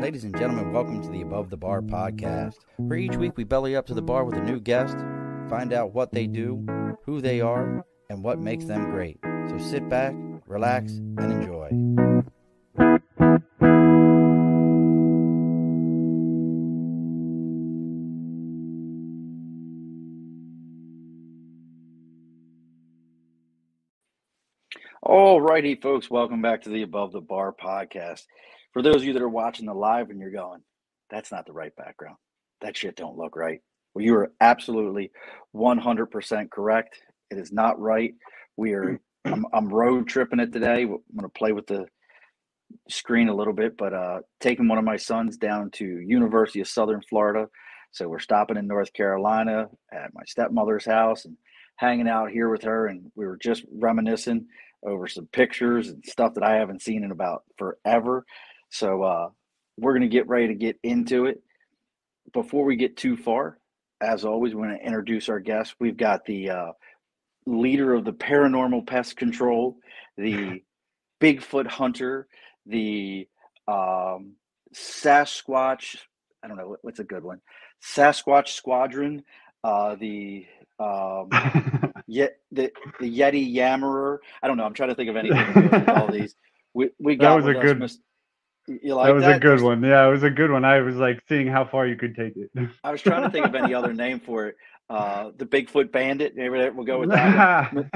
Ladies and gentlemen, welcome to the Above the Bar podcast. For each week, we belly up to the bar with a new guest, find out what they do, who they are, and what makes them great. So sit back, relax, and enjoy. Alrighty, folks, welcome back to the Above the Bar podcast. For those of you that are watching the live and you're going, that's not the right background. That shit don't look right. Well, you are absolutely 100% correct. It is not right. I'm road tripping it today. I'm going to play with the screen a little bit, but taking one of my sons down to University of Southern Florida. So we're stopping in North Carolina at my stepmother's house and hanging out here with her. And we were just reminiscing over some pictures and stuff that I haven't seen in about forever. So we're going to get ready to get into it. Before we get too far, as always, we're going to introduce our guests. We've got the leader of the paranormal pest control, the Bigfoot Hunter, the Sasquatch, I don't know, what's a good one? Sasquatch Squadron, the Yeti Yammerer. I don't know. I'm trying to think of anything to go with all these. We got that was a good. You like that was that? A good one. Yeah, it was a good one. I was like seeing how far you could take it. I was trying to think of any other name for it. The Bigfoot Bandit. Maybe we'll go with that one.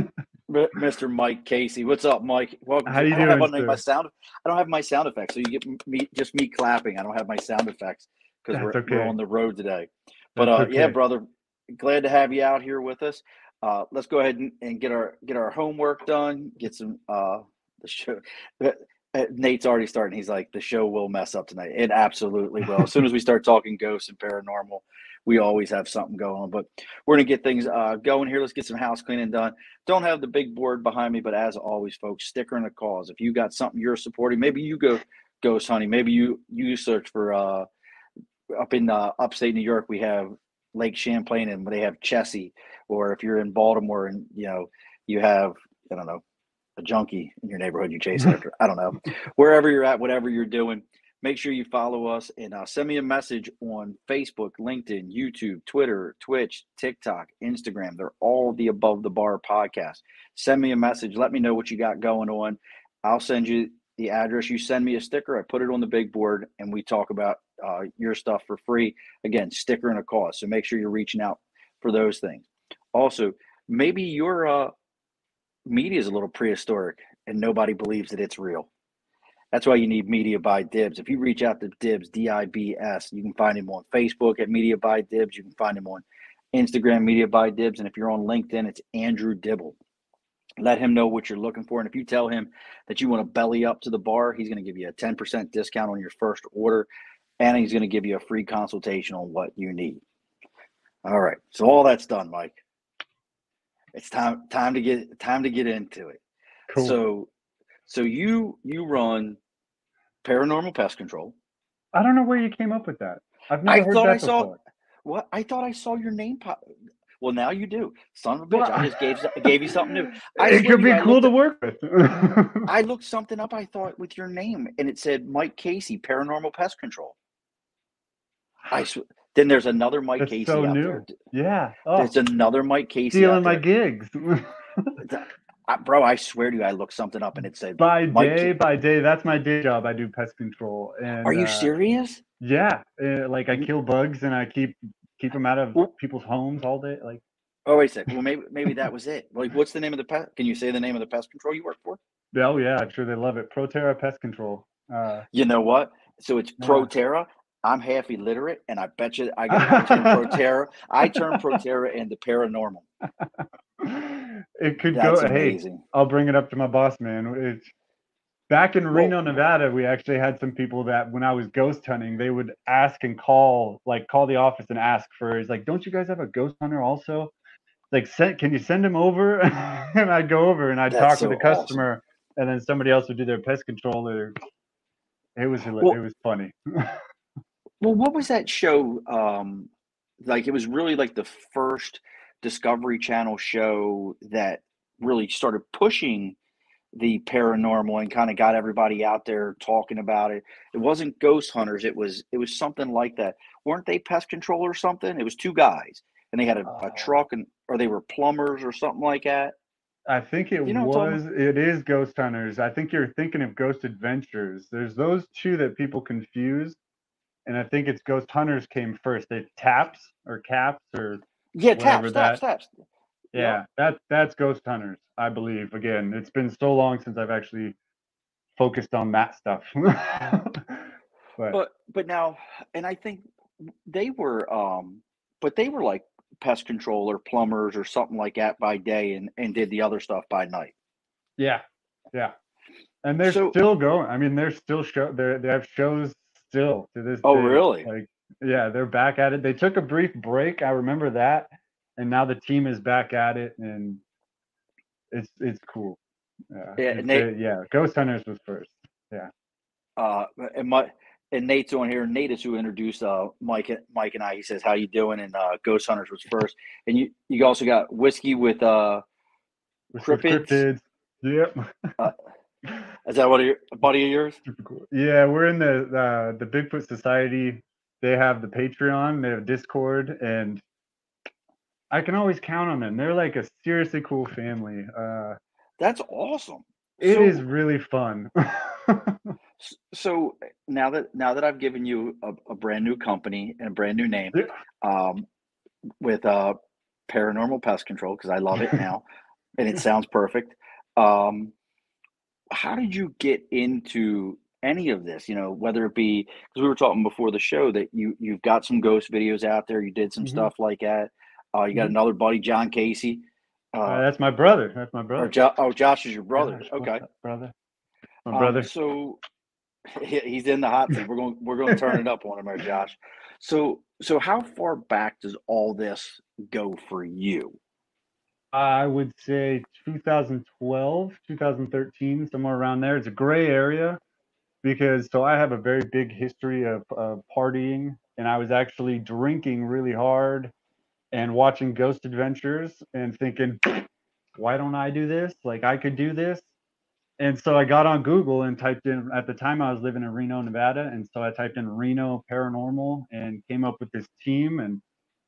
Mr. Mike Casey. What's up, Mike? Welcome. How you doing, sir? I don't have my sound effects, so you get me clapping. I don't have my sound effects because we're on the road today. But okay. Yeah, brother, glad to have you out here with us. Let's go ahead and get our homework done. Get some the show. Nate's already starting. He's like, the show will mess up tonight. It absolutely will. As soon as we start talking ghosts and paranormal, we always have something going on. But we're going to get things going here. Let's get some house cleaning done. Don't have the big board behind me, but as always, folks, sticker in the cause. If you got something you're supporting, maybe you go ghost hunting. Maybe you search for up in upstate New York, we have Lake Champlain and they have Chessie. Or if you're in Baltimore and, you have, I don't know, a junkie in your neighborhood you chase after. I don't know. Wherever you're at, whatever you're doing, make sure you follow us and send me a message on Facebook, LinkedIn, YouTube, Twitter, Twitch, TikTok, Instagram. They're all the Above the Bar podcast. Send me a message. Let me know what you got going on. I'll send you the address. You send me a sticker. I put it on the big board and we talk about your stuff for free. Again, sticker and a cause. So make sure you're reaching out for those things. Also, maybe your media is a little prehistoric and nobody believes that it's real. That's why you need Media by Dibs. If you reach out to Dibs, D-I-B-S, you can find him on Facebook at Media by Dibs. You can find him on Instagram, Media by Dibs. And if you're on LinkedIn, it's Andrew Dibble. Let him know what you're looking for. And if you tell him that you want to belly up to the bar, he's going to give you a 10% discount on your first order. And he's going to give you a free consultation on what you need. All right. So all that's done, Mike. It's time to get into it. Cool. So you run paranormal pest control. I don't know where you came up with that. I've never heard that before. What? I thought I saw your name pop. Well, now you do. Son of a bitch! I just gave you something new. It could be cool to work with. I looked something up. I thought with your name, and it said Mike Casey, paranormal pest control. Then there's another Mike Casey so out new. there. Yeah. There's another Mike Casey stealing my gigs. Bro, I swear to you, I looked something up and it said by day. That's my day job. I do pest control. And are you serious? Yeah. Like I kill bugs and I keep them out of people's homes all day. Like. Oh, wait a second. Well, maybe that was it. Like, what's the name of the pest? Can you say the name of the pest control you work for? Oh yeah, I'm sure they love it. Proterra Pest Control. You know what? So it's Proterra. I'm half illiterate, and I bet you I turned Proterra. I turned Proterra into paranormal. It could That's go. Amazing. Hey, I'll bring it up to my boss, man. It's back in Reno, Nevada. We actually had some people that when I was ghost hunting, they would ask and call the office and ask for. It's like, don't you guys have a ghost hunter also? Like, can you send him over? And I'd go over and I'd talk to the customer, awesome. And then somebody else would do their pest control. It was funny. Well, what was that show? It was really like the first Discovery Channel show that really started pushing the paranormal and kind of got everybody out there talking about it. It wasn't ghost hunters. It was something like that. Weren't they pest control or something? It was two guys and they had a Uh, truck and or they were plumbers or something like that. I think You know what I'm talking about? it is Ghost Hunters. I think you're thinking of Ghost Adventures. There's those two that people confuse, and I think it's Ghost Hunters came first. They taps or caps or Yeah, whatever taps, taps, that. taps. Yep. Yeah, that's Ghost Hunters, I believe. Again, it's been so long since I've actually focused on that stuff. But But now, and I think they were, but they were like pest control or plumbers or something like that by day, and did the other stuff by night. yeah, yeah. And they're So, still going. I mean, they're still they have shows still to this oh day. really? Like, yeah, they're back at it. They took a brief break. I remember that, and now the team is back at it, and it's cool. Yeah, Yeah, it's Nate. yeah. Ghost Hunters was first. Yeah. Uh, and my and Nate's on here. Nate is who introduced Mike and I. He says, "How you doing?" And Ghost Hunters was first. And you also got whiskey with With cryptids. cryptids. Yep. Uh, is that what a buddy of yours? Super cool. Yeah, we're in the Bigfoot Society. They have the Patreon. They have Discord, and I can always count on them. They're like a seriously cool family. That's awesome. It is So really fun. So now that I've given you a brand new company and a brand new name, um, with paranormal pest control because I love it now and it sounds perfect. Um, how did you get into any of this? Whether it be because we were talking before the show that you've got some ghost videos out there, you did some Hmm. stuff like that. You got Hmm. another buddy, John Casey, uh, That's my brother. That's my or brother. Josh is your brother. Josh, what's Okay. up, brother? My brother. So he's in the hot seat. We're going to turn it up on him, there, Josh. So how far back does all this go for you? I would say 2012, 2013, somewhere around there. It's a gray area because so I have a very big history of partying, and I was actually drinking really hard and watching Ghost Adventures and thinking, why don't I do this? Like I could do this. And so I got on Google and typed in, at the time I was living in Reno, Nevada. And so I typed in Reno Paranormal and came up with this team and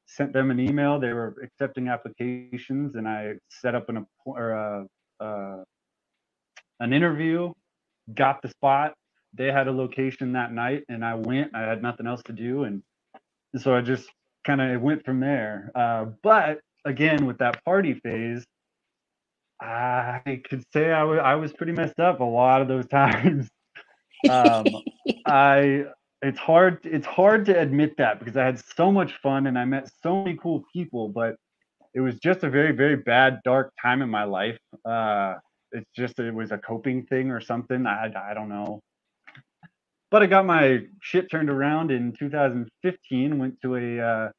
sent them an email. They were accepting applications, and I set up uh, an interview, got the spot. They had a location that night, and I went. I had nothing else to do. And so I just kind of went from there. But again, with that party phase, I could say I was pretty messed up a lot of those times. Um, I it's hard to admit that because I had so much fun and I met so many cool people, but it was just a very, very bad, dark time in my life. It's just it was a coping thing or something. I don't know. But I got my shit turned around in 2015. Went to a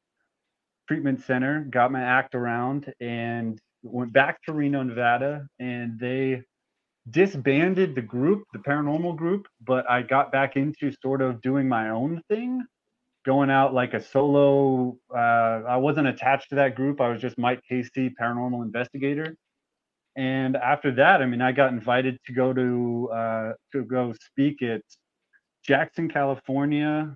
treatment center, got my act around, and went back to Reno, Nevada, and they disbanded the group, the paranormal group, but I got back into sort of doing my own thing, going out like a solo. I wasn't attached to that group. I was just Mike Casey, paranormal investigator. And after that, I mean, I got invited to go speak at Jackson, California,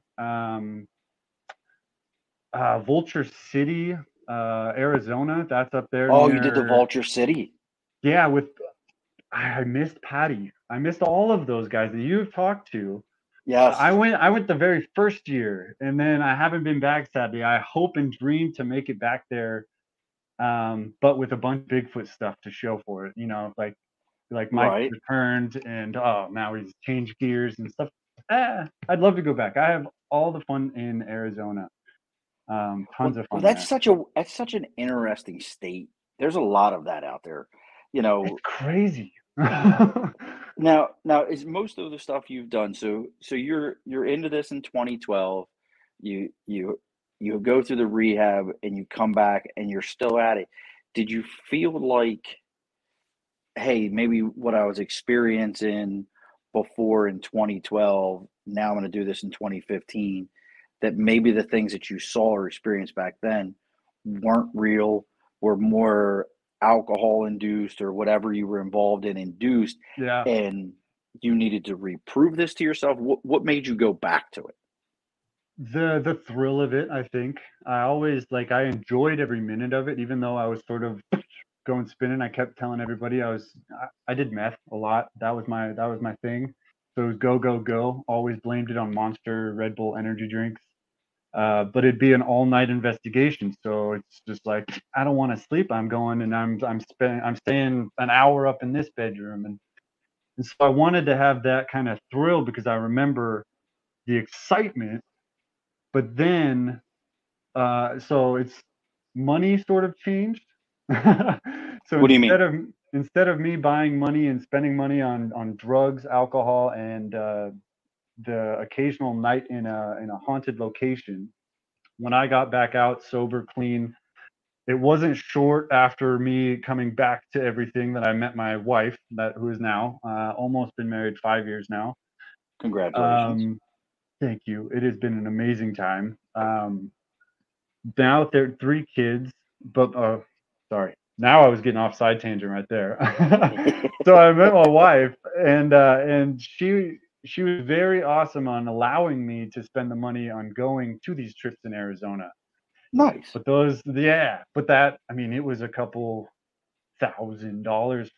Vulture City, Arizona. That's up there Oh, you did the near. Vulture City. Yeah, with I missed Patty. I missed all of those guys that you've talked to. Yes. I went the very first year, and then I haven't been back sadly. I hope and dream to make it back there, but with a bunch of Bigfoot stuff to show for it. Like Mike Right. returned, and oh, now he's changed gears and stuff. I'd love to go back. I have all the fun in Arizona. Tons of Well, fun there. that's such an interesting state. There's a lot of that out there. You It's know, crazy. now is most of the stuff you've done. So you're into this in 2012. You go through the rehab and you come back and you're still at it. Did you feel like, hey, maybe what I was experiencing before in 2012, now I'm going to do this in 2015, that maybe the things that you saw or experienced back then weren't real, were more alcohol induced or whatever you were involved in induced, Yeah. and you needed to reprove this to yourself? What made you go back to it? The thrill of it, I think. I always like I enjoyed every minute of it, even though I was sort of going spinning. I kept telling everybody I did meth a lot. That was my thing. So it was go go go. Always blamed it on Monster, Red Bull energy drinks. But it'd be an all night investigation. So it's just like I don't want to sleep. I'm going and I'm staying an hour up in this bedroom and so I wanted to have that kind of thrill because I remember the excitement. But then so it's money sort of changed. So What do you mean? instead of me buying money and spending money on drugs, alcohol, and the occasional night in a haunted location, when I got back out sober, clean, it wasn't short after me coming back to everything that I met my wife, that who is now almost been married 5 years now. Congratulations. Um, thank you. It has been an amazing time. Now they're 3 kids, but sorry. Now I was getting off side tangent right there. So I met my wife, and she was very awesome on allowing me to spend the money on going to these trips in Arizona. Nice. But but that I mean, it was a couple $1,000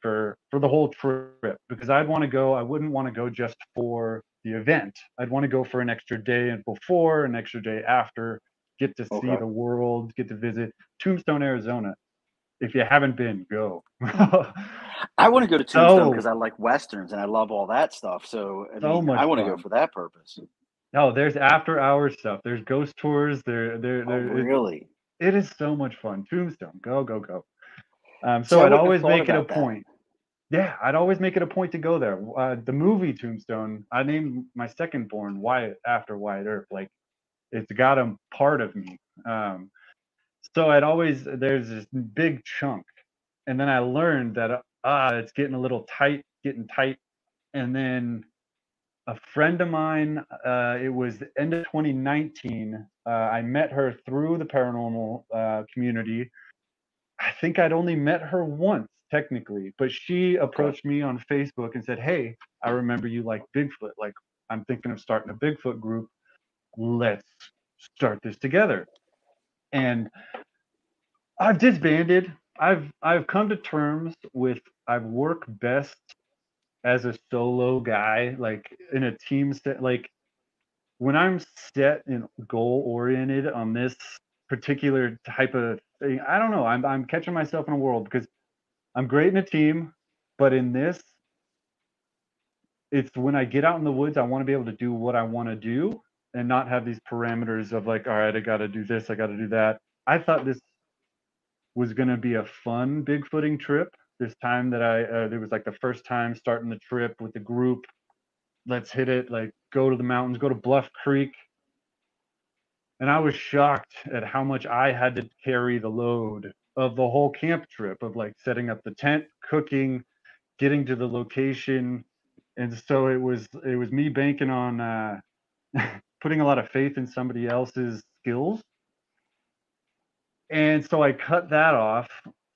for the whole trip because I'd want to go. I wouldn't want to go just for the event. I'd want to go for an extra day and before, an extra day after, get to see Okay. the world, get to visit Tombstone, Arizona. If you haven't been, go. I want to go to Tombstone because so I like westerns and I love all that stuff. So, I so mean, I much want to go fun. for that purpose. No, there's after hours stuff. There's ghost tours. Oh, really? It is so much fun. Tombstone, go go go. See, So I I'd wouldn't have always thought make it a about that. point. Yeah, I'd always make it a point to go there. The movie Tombstone, I named my second born Wyatt after Wyatt Earp. Like it's got a part of me. Um, so there's this big chunk, and then I learned that it's getting a little tight, getting tight, and then a friend of mine, it was the end of 2019. I met her through the paranormal community. I think I'd only met her once technically, but she Okay. approached me on Facebook and said, "Hey, I remember you like Bigfoot. Like, I'm thinking of starting a Bigfoot group. Let's start this together." And I've disbanded. I've come to terms with I work best as a solo guy, like in a team set. Like when I'm set and goal oriented on this particular type of thing, I don't know. I'm catching myself in a world because I'm great in a team, but in this, it's when I get out in the woods, I want to be able to do what I want to do and not have these parameters of like, all right, I got to do this, I got to do that. I thought this was going to be a fun Bigfooting trip. This time that it was like the first time starting the trip with the group. Let's hit it, like go to the mountains, go to Bluff Creek. And I was shocked at how much I had to carry the load of the whole camp trip of like setting up the tent, cooking, getting to the location, and so it was me banking on putting a lot of faith in somebody else's skills, and so I cut that off,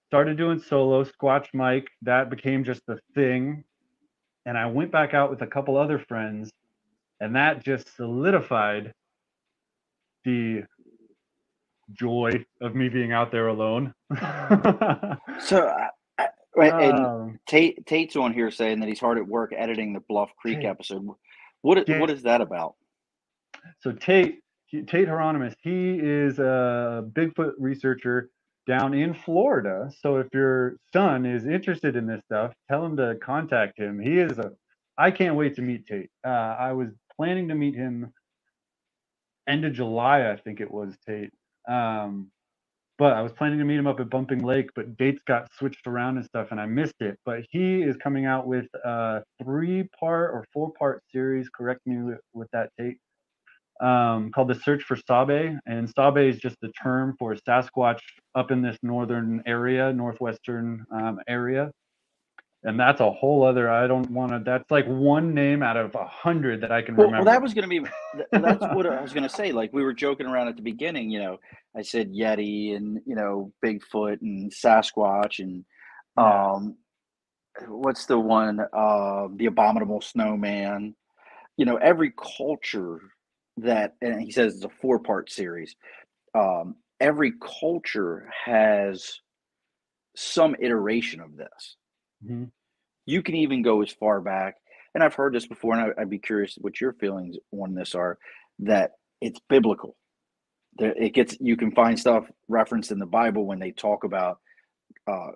started doing solo Squatch Mike. That became just the thing, and I went back out with a couple other friends, and that just solidified the joy of me being out there alone. So, right, and um, Tate's on here saying that he's hard at work editing the Bluff Creek Tate, episode. yeah. What is that about? So Tate Hieronymus, he is a Bigfoot researcher down in Florida. So if your son is interested in this stuff, tell him to contact him. I can't wait to meet Tate. I was planning to meet him end of July, I think it was Tate. Um, but I was planning to meet him up at Bumping Lake, but dates got switched around and stuff, and I missed it. But he is coming out with a 3-part or 4-part series. Correct me with that, Tate, called The Search for Sabe. And Sabe is just the term for Sasquatch up in this northern area, northwestern area. And that's a whole other. I don't want to. That's like one name out of 100 that I can Well, remember. that was going to be that's what I was going to say. Like we were joking around at the beginning, I said Yeti and Bigfoot and Sasquatch and Yeah. um, what's the one? The abominable snowman. Every culture that, and he says it's a four-part series. Every culture has some iteration of this. Hmm. You can even go as far back, and I've heard this before, and I'd be curious what your feelings on this are, that it's biblical. You can find stuff referenced in the Bible when they talk about uh,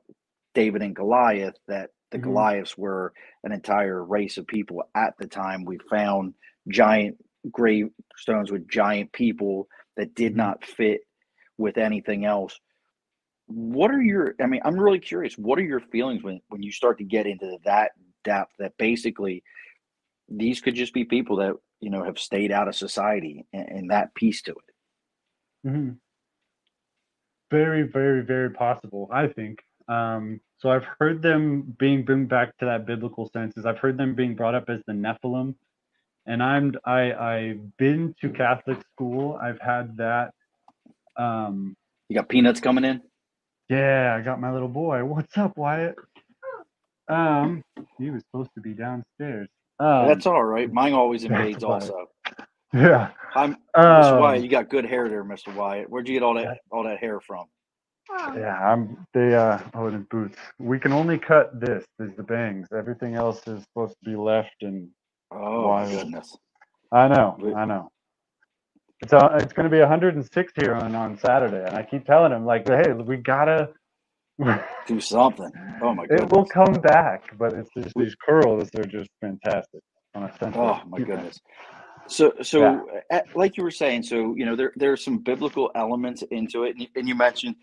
David and Goliath, that the Hmm. Goliaths were an entire race of people at the time. We found giant gravestones with giant people that did Hmm. not fit with anything else. I'm really curious, what are your feelings when you start to get into that depth that basically these could just be people that, have stayed out of society and that piece to it? Hmm. Very, very, very possible, I think. So I've heard them being back to that biblical senses. I've heard them being brought up as the Nephilim, and I've been to Catholic school. I've had that. Um, You got peanuts coming in? yeah, I got my little boy. What's up, Wyatt? Um, he was supposed to be downstairs. That's all right. Mine always That's invades Wyatt. also. Yeah. I'm Mr. Wyatt. Um, You got good hair there, Mr. Wyatt. Where'd you get all that hair from? yeah, oh, the boots. We can only cut this. There's the bangs. Everything else is supposed to be left and Oh my wild. goodness. I know, But- I know. It's going to be 106 here on Saturday, and I keep telling him like, hey, we gotta. Do something. Oh my It will goodness. come back, but it's just We- these curls. They're just fantastic on a sensitive. Oh my goodness. So, Yeah. like you were saying, so there are some biblical elements into it, and you mentioned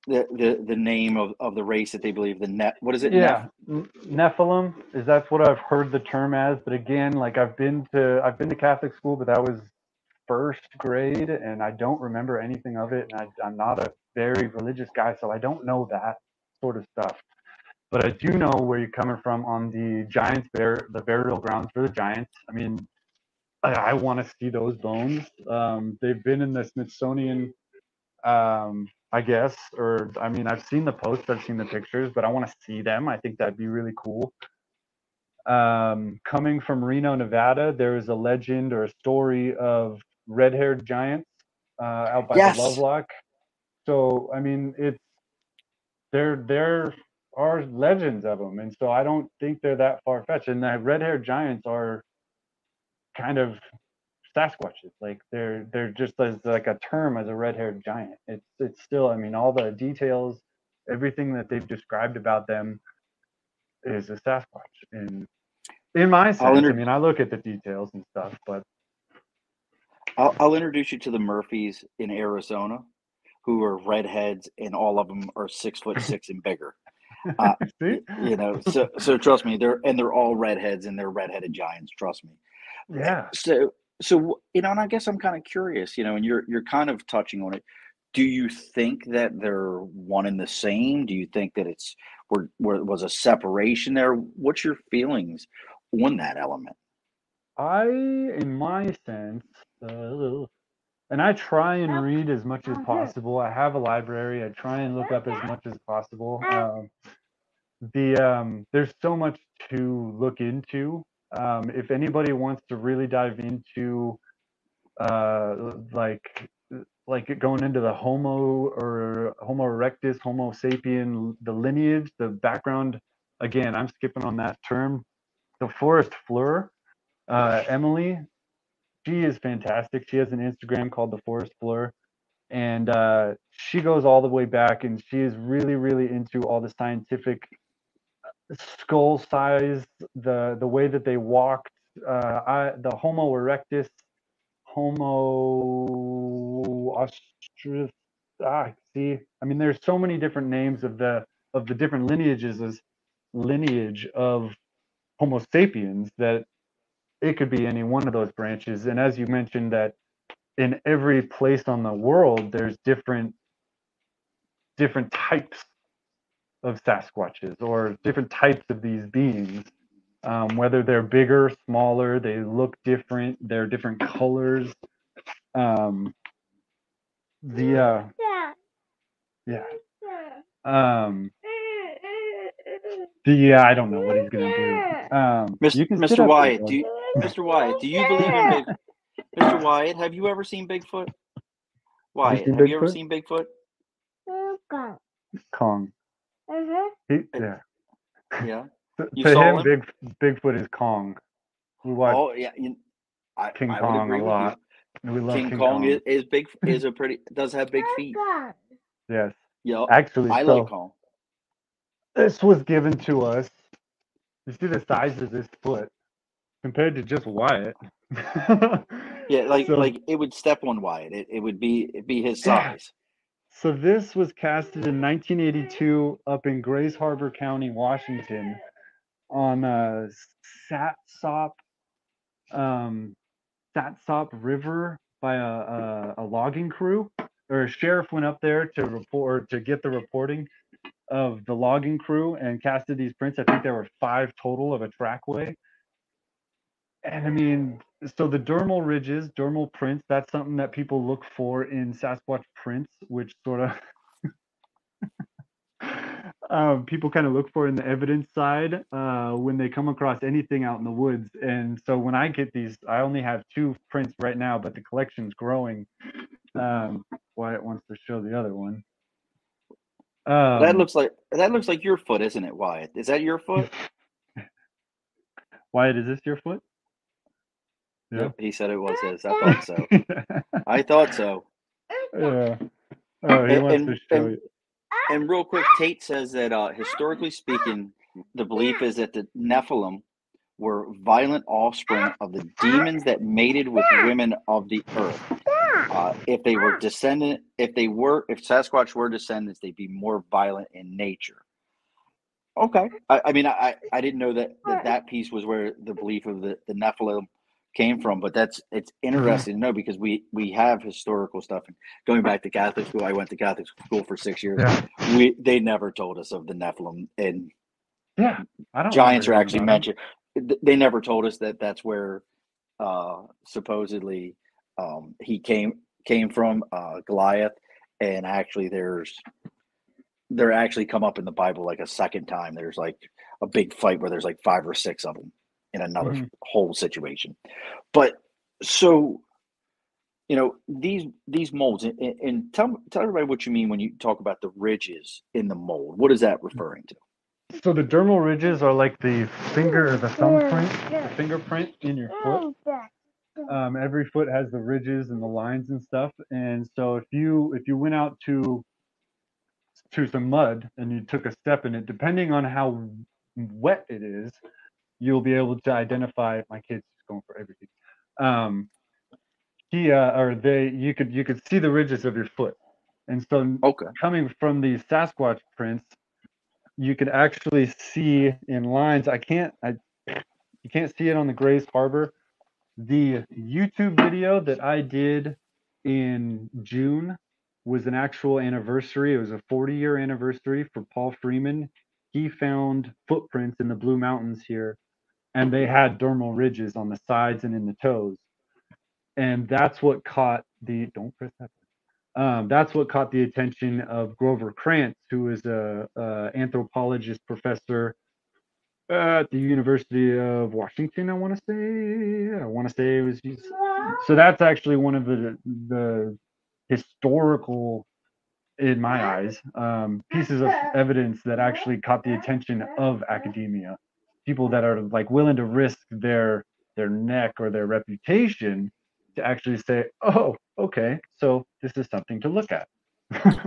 the name of the race that they believe, the net. What is it? Yeah, Nephilim is that's what I've heard the term as. But again, like I've been to Catholic school, but that was first grade, and I don't remember anything of it. And I'm not a very religious guy, so I don't know that sort of stuff. But I do know where you're coming from on the the burial grounds for the giants. I mean, I want to see those bones. They've been in the Smithsonian, I guess, or I mean, I've seen the posts, I've seen the pictures, but I want to see them. I think that'd be really cool. Coming from Reno, Nevada, there is a legend or a story of red-haired giants out by the Yes. Lovelock. So I mean, there are legends of them, and so I don't think they're that far-fetched. And the red-haired giants are kind of Sasquatches. Like they're just as like a term as a red-haired giant. It's still, I mean, all the details, everything that they've described about them is a Sasquatch. And in my I'll sense, I inter- mean, I look at the details and stuff, but I'll introduce you to the Murphys in Arizona, who are redheads, and all of them are 6'6" and bigger. Uh, see, so trust me, they're all redheads, and they're redheaded giants. Trust me. yeah. So and I guess I'm kind of curious, and you're kind of touching on it. Do you think that they're one and the same? Do you think that it's where was a separation there? What's your feelings on that element? In my sense, and I try and read as much as possible. I have a library. I try and look up as much as possible. There's so much to look into. If anybody wants to really dive into like going into the Homo erectus, Homo sapien, the lineage, the background. Again, I'm skipping on that term. The forest fleur, Emily, she is fantastic. She has an Instagram called the Forest Fleur, and she goes all the way back, and she is really, really into all the scientific skull size, the way that they walked, the Homo erectus, Homo australis. See, I mean, there's so many different names of the different lineages as lineage of Homo sapiens that it could be any one of those branches. And as you mentioned, that in every place on the world, there's different types of Sasquatches or different types of these beings. Whether they're bigger, smaller, they look different, they're different colors. Um, the yeah. I don't know what he's gonna do. You can sit Mr. up there, Wyatt, bud. Mr. Wyatt, do you believe in Big? Mr. Wyatt, have you ever seen Bigfoot? Wyatt, have you ever seen Bigfoot? Kong. Yeah. Yeah. You To saw him, him? Bigfoot is Kong. We watch Oh yeah, King I would Kong agree a with you. lot. We love King King Kong Kong. does have big feet. Yes. Yeah, Actually, I like so Kong. this was given to us. You see the size of this foot compared to just Wyatt. Yeah, So it would step on Wyatt. It'd be his yeah. size. So this was casted in 1982 up in Grays Harbor County, Washington, on Satsop um, Satsop River by a logging crew. Or a sheriff went up there to report to get the reporting of the logging crew and casted these prints. I think there were 5 total of a trackway. And I mean, so the dermal prints, that's something that people look for in Sasquatch prints, which sort of people kind of look for in the evidence side when they come across anything out in the woods. And so when I get these, I only have 2 prints right now, but the collection's growing. Wyatt wants to show the other one. That looks like your foot, isn't it, Wyatt? Is that your foot? Wyatt, is this your foot? Yeah. Yep, he said it was his. I thought so. I thought so. Yeah. Oh, he wants to show you. And real quick, Tate says that historically speaking, the belief is that the Nephilim were violent offspring of the demons that mated with women of the earth. If Sasquatch were descendants, they'd be more violent in nature. Okay. I mean, I didn't know that piece was where the belief of the Nephilim came from, but it's interesting to know because we have historical stuff. And going back to Catholic school, I went to Catholic school for 6 years. Yeah. They never told us of the Nephilim, and yeah, I don't giants are actually mentioned. They never told us that that's where supposedly he came from, Goliath, and actually they're actually come up in the Bible like a second time. There's like a big fight where there's like 5 or 6 of them in another whole situation. But so, these molds, and tell everybody what you mean when you talk about the ridges in the mold. What is that referring to? So the dermal ridges are like the finger or the thumbprint, the fingerprint in your foot. Every foot has the ridges and the lines and stuff. And so if you went out to some mud and you took a step in it, depending on how wet it is, you'll be able to identify. My kid's just going for everything. You could see the ridges of your foot. And so coming from these Sasquatch prints, you could actually see in lines. You can't see it on the Grays Harbor. The YouTube video that I did in June was an actual anniversary. It was a 40-year anniversary for Paul Freeman. He found footprints in the Blue Mountains here, and they had dermal ridges on the sides and in the toes. And that's what caught don't press that. That's what caught the attention of Grover Krantz, who is a anthropologist professor at the University of Washington. I want to say it was. So that's actually one of the historical, in my eyes, pieces of evidence that actually caught the attention of academia. People that are like willing to risk their neck or their reputation to actually say, "Oh, okay, so this is something to look at."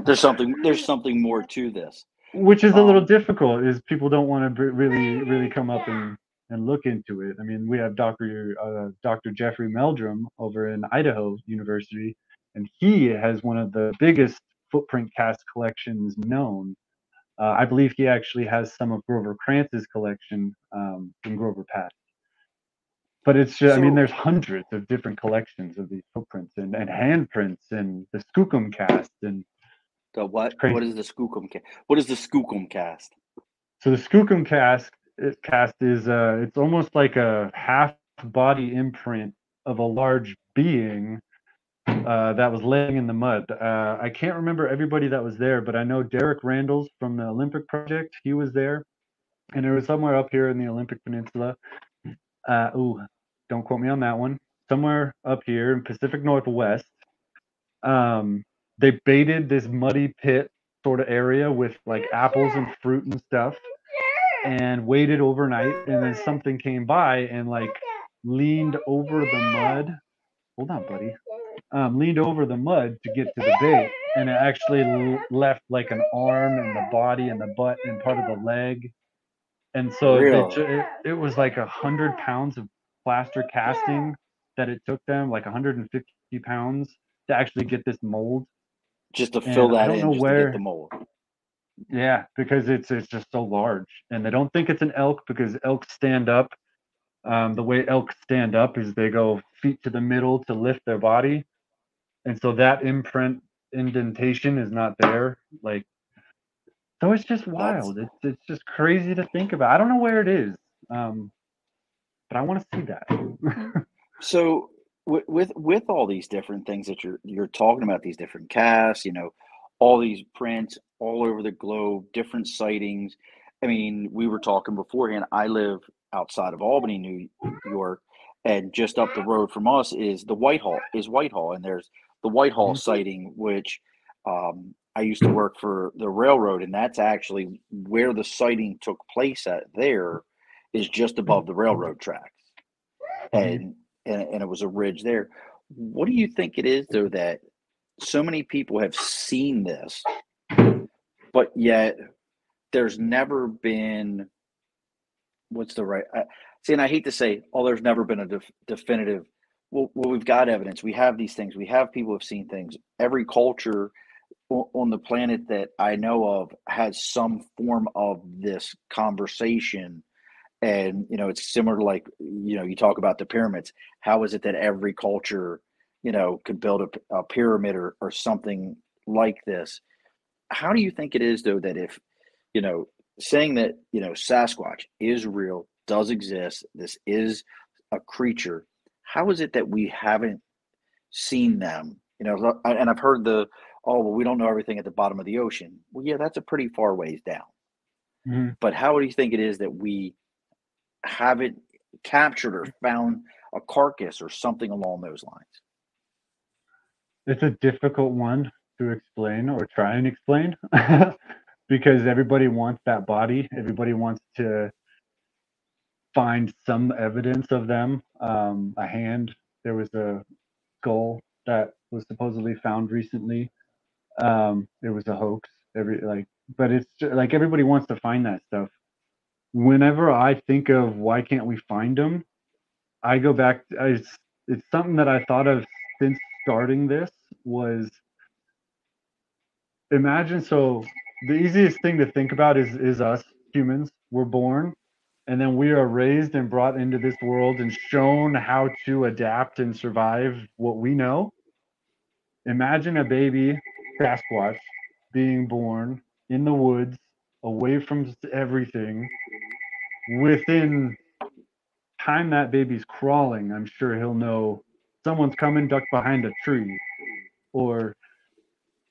There's something more to this. Which is a little difficult, is people don't want to really come up and look into it. I mean, we have Dr. Jeffrey Meldrum over in Idaho University, and he has one of the biggest footprint cast collections known. I believe he actually has some of Grover Krantz's collection in Grover Pass. But it's just, I mean, there's hundreds of different collections of these footprints and handprints and the Skookum cast and The It's what? What is crazy. the skookum cast? What is the skookum cast? So the skookum cast is it's almost like a half body imprint of a large being that was laying in the mud. I can't remember everybody that was there, but I know Derek Randalls from the Olympic Project. He was there, and it was somewhere up here in the Olympic Peninsula. Ooh, don't quote me on that one. Somewhere up here in Pacific Northwest. Um, they baited this muddy pit sort of area with like apples and fruit and stuff, and waited overnight. And then something came by and like leaned over the mud. Hold on, buddy. Leaned over the mud to get to the bait, and it actually left like an arm and the body and the butt and part of the leg. And so Really? it was like 100 pounds of plaster casting that it took them, like 150 pounds to actually get this mold. Just to fill And I that don't in, know just to get the where. mold. Yeah, because it's just so large, and they don't think it's an elk because elk stand up. The way elk stand up is they go feet to the middle to lift their body, and so that imprint indentation is not there. Like, so it's just That's wild. It's just crazy to think about. I don't know where it is, um, but I want to see that. so with all these different things that you're talking about, these different casts, all these prints all over the globe, different sightings. I mean, we were talking beforehand. I live outside of Albany, New York, and just up the road from us is Whitehall, and there's the Whitehall Mhm. sighting, which I used to work for the railroad, and that's actually where the sighting took place at. There is just above the railroad tracks, Mhm. and and it was a ridge there. What do you think it is though that so many people have seen this, but yet there's never been what's the right see? And I hate to say, oh, there's never been a definitive. Well, we've got evidence. We have these things. We have people who've seen things. Every culture on the planet that I know of has some form of this conversation. And it's similar to, like, you talk about the pyramids. How is it that every culture could build a pyramid or something like this? How do you think it is though that if you know saying that Sasquatch is real, does exist, this is a creature, how is it that we haven't seen them? And I've heard oh, well, we don't know everything at the bottom of the ocean. Well, yeah, that's a pretty far ways down. Mhm. But how do you think it is that we haven't captured or found a carcass or something along those lines? It's a difficult one to explain or try and explain because everybody wants that body. Everybody wants to find some evidence of them. A hand. There was a skull that was supposedly found recently. It was a hoax. But it's like everybody wants to find that stuff. Whenever I think of why can't we find them, I go back. It's something that I thought of since starting this was imagine. So the easiest thing to think about is us humans. We're born, and then we are raised and brought into this world and shown how to adapt and survive what we know. Imagine a baby Sasquatch being born in the woods, away from everything. Within time that baby's crawling, I'm sure he'll know someone's coming, duck behind a tree, or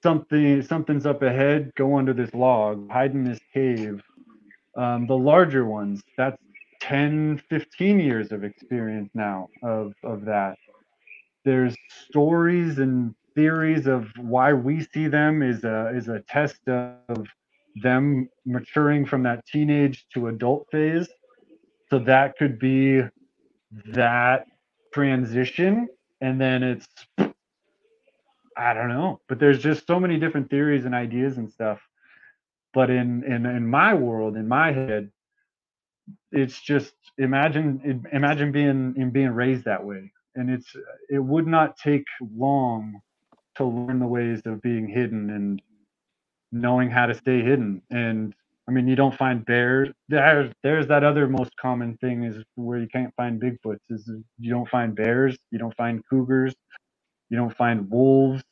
something's up ahead, go under this log, hide in this cave. The larger ones, that's 10, 15 years of experience now of that. There's stories and theories of why we see them is a test of them maturing from that teenage to adult phase. So that could be that transition, and then it's I don't know, but there's just so many different theories and ideas and stuff. But in my world, in my head, it's just imagine being raised that way, and it would not take long to learn the ways of being hidden and knowing how to stay hidden. And I mean, you don't find bears. There's that other most common thing is where you can't find Bigfoots is you don't find bears, you don't find cougars, you don't find wolves.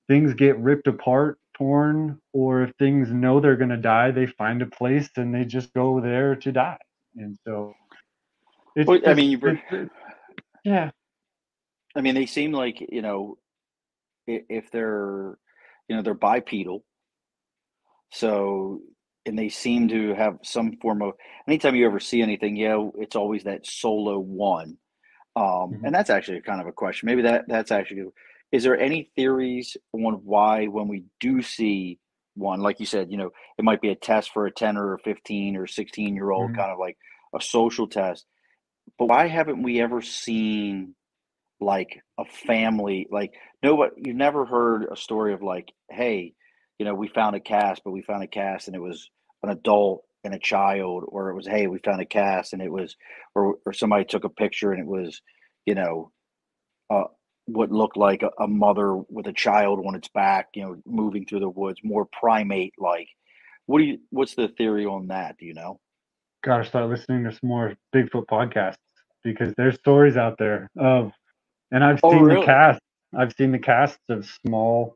Things get ripped apart torn, or if things know they're going to die, they find a place and they just go there to die. And so it's Well, I just, mean, yeah. I mean, they seem like, if they're, they're bipedal. So, and they seem to have some form of, anytime you ever see anything, it's always that solo one. Mhm. And that's actually kind of a question. Maybe that's actually good. Is there any theories on why when we do see one, like you said, it might be a test for a 10 or a 15 or 16-year-old, Mhm. kind of like a social test, but why haven't we ever seen like a family, like, nobody, you've never heard a story of like, hey, we found a cast, but we found a cast and it was an adult and a child, or it was, hey, we found a cast and it was, or somebody took a picture and it was, you know uh, what looked like a mother with a child on its back, moving through the woods, more primate like. What's the theory on that, do you know? Gotta start listening to some more Bigfoot podcasts, because there's stories out there of, and I've Oh, seen the really? cast. I've seen the casts of small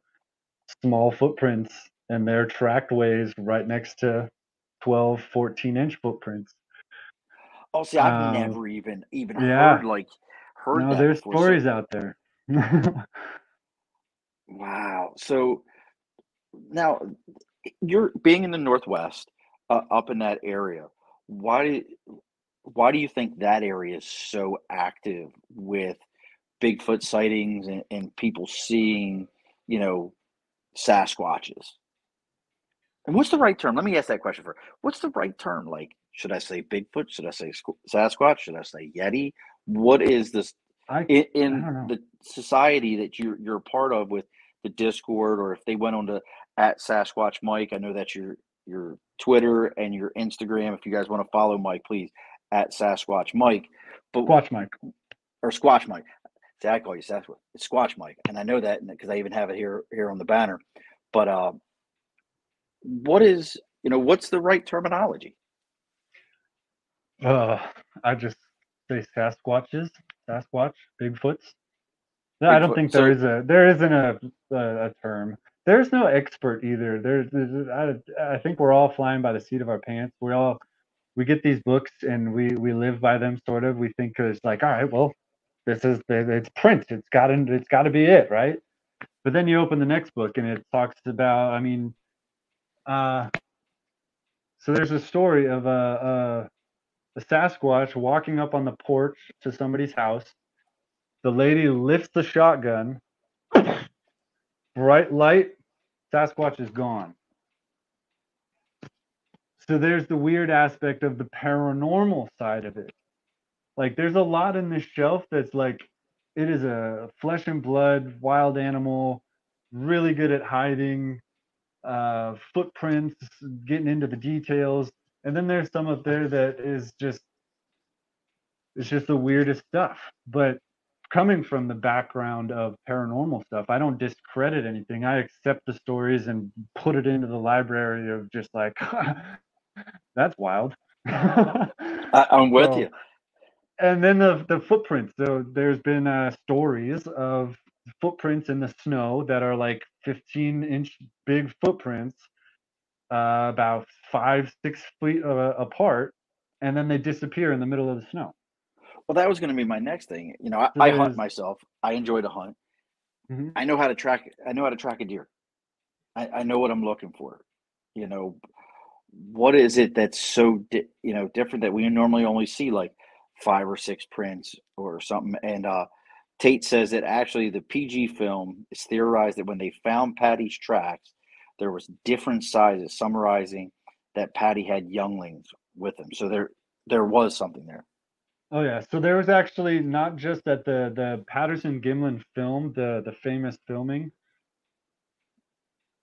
footprints, and they're tracked ways right next to 12, 14-inch footprints. Oh, see, I've Um, never even yeah, heard no, that there's before. So, stories out there. wow. So now, you're being in the Northwest, up in that area. Why why do you think that area is so active with Bigfoot sightings and people seeing, you know, Sasquatches? And what's the right term? Let me ask that question first. What's the right term? Like, should I say Bigfoot? Should I say Sasquatch? Should I say Yeti? What is this I I in don't know. the society that you're a part of with the Discord, or if they went on to at Sasquatch Mike? I know that's your Twitter and your Instagram. If you guys want to follow Mike, please at Sasquatch Mike, but Squatch Mike. or Squatch Mike. See, I call you Sasquatch. It's Squatch Mike, and I know that because I even have it here on the banner. But what's the right terminology? Uh, I just say Sasquatches, Sasquatch, Bigfoots. No, I don't Bigfoot. think So, there isn't a term. There's no expert either. I think we're all flying by the seat of our pants. We get these books and we live by them sort of. We think it's like, all right, well, it's print. It's got to be it, right? But then you open the next book and it talks about. I mean, uh, so there's a story of a Sasquatch walking up on the porch to somebody's house. The lady lifts the shotgun. Bright light, Sasquatch is gone. So there's the weird aspect of the paranormal side of it. Like there's a lot in this shelf that's like it is a flesh and blood wild animal, really good at hiding, footprints, getting into the details. And then there's some up there that is just it's just the weirdest stuff. But coming from the background of paranormal stuff, I don't discredit anything. I accept the stories and put it into the library of just like, that's wild. I'm with So, you. and then the footprints. So there's been stories of footprints in the snow that are like 15-inch big footprints, about 5, 6 feet apart, and then they disappear in the middle of the snow. Well, that was going to be my next thing. So I hunt there's myself. I enjoy to hunt. mhm. I know how to track. I know how to track a deer. I know what I'm looking for. You know, what is it that's so different that we normally only see like five or six prints or something? And Tate says that actually the PG film is theorized that when they found Patty's tracks, there was different sizes, summarizing that Patty had younglings with him. So there was something there. Oh yeah, so there was actually not just that the Patterson Gimlin film, the famous filming.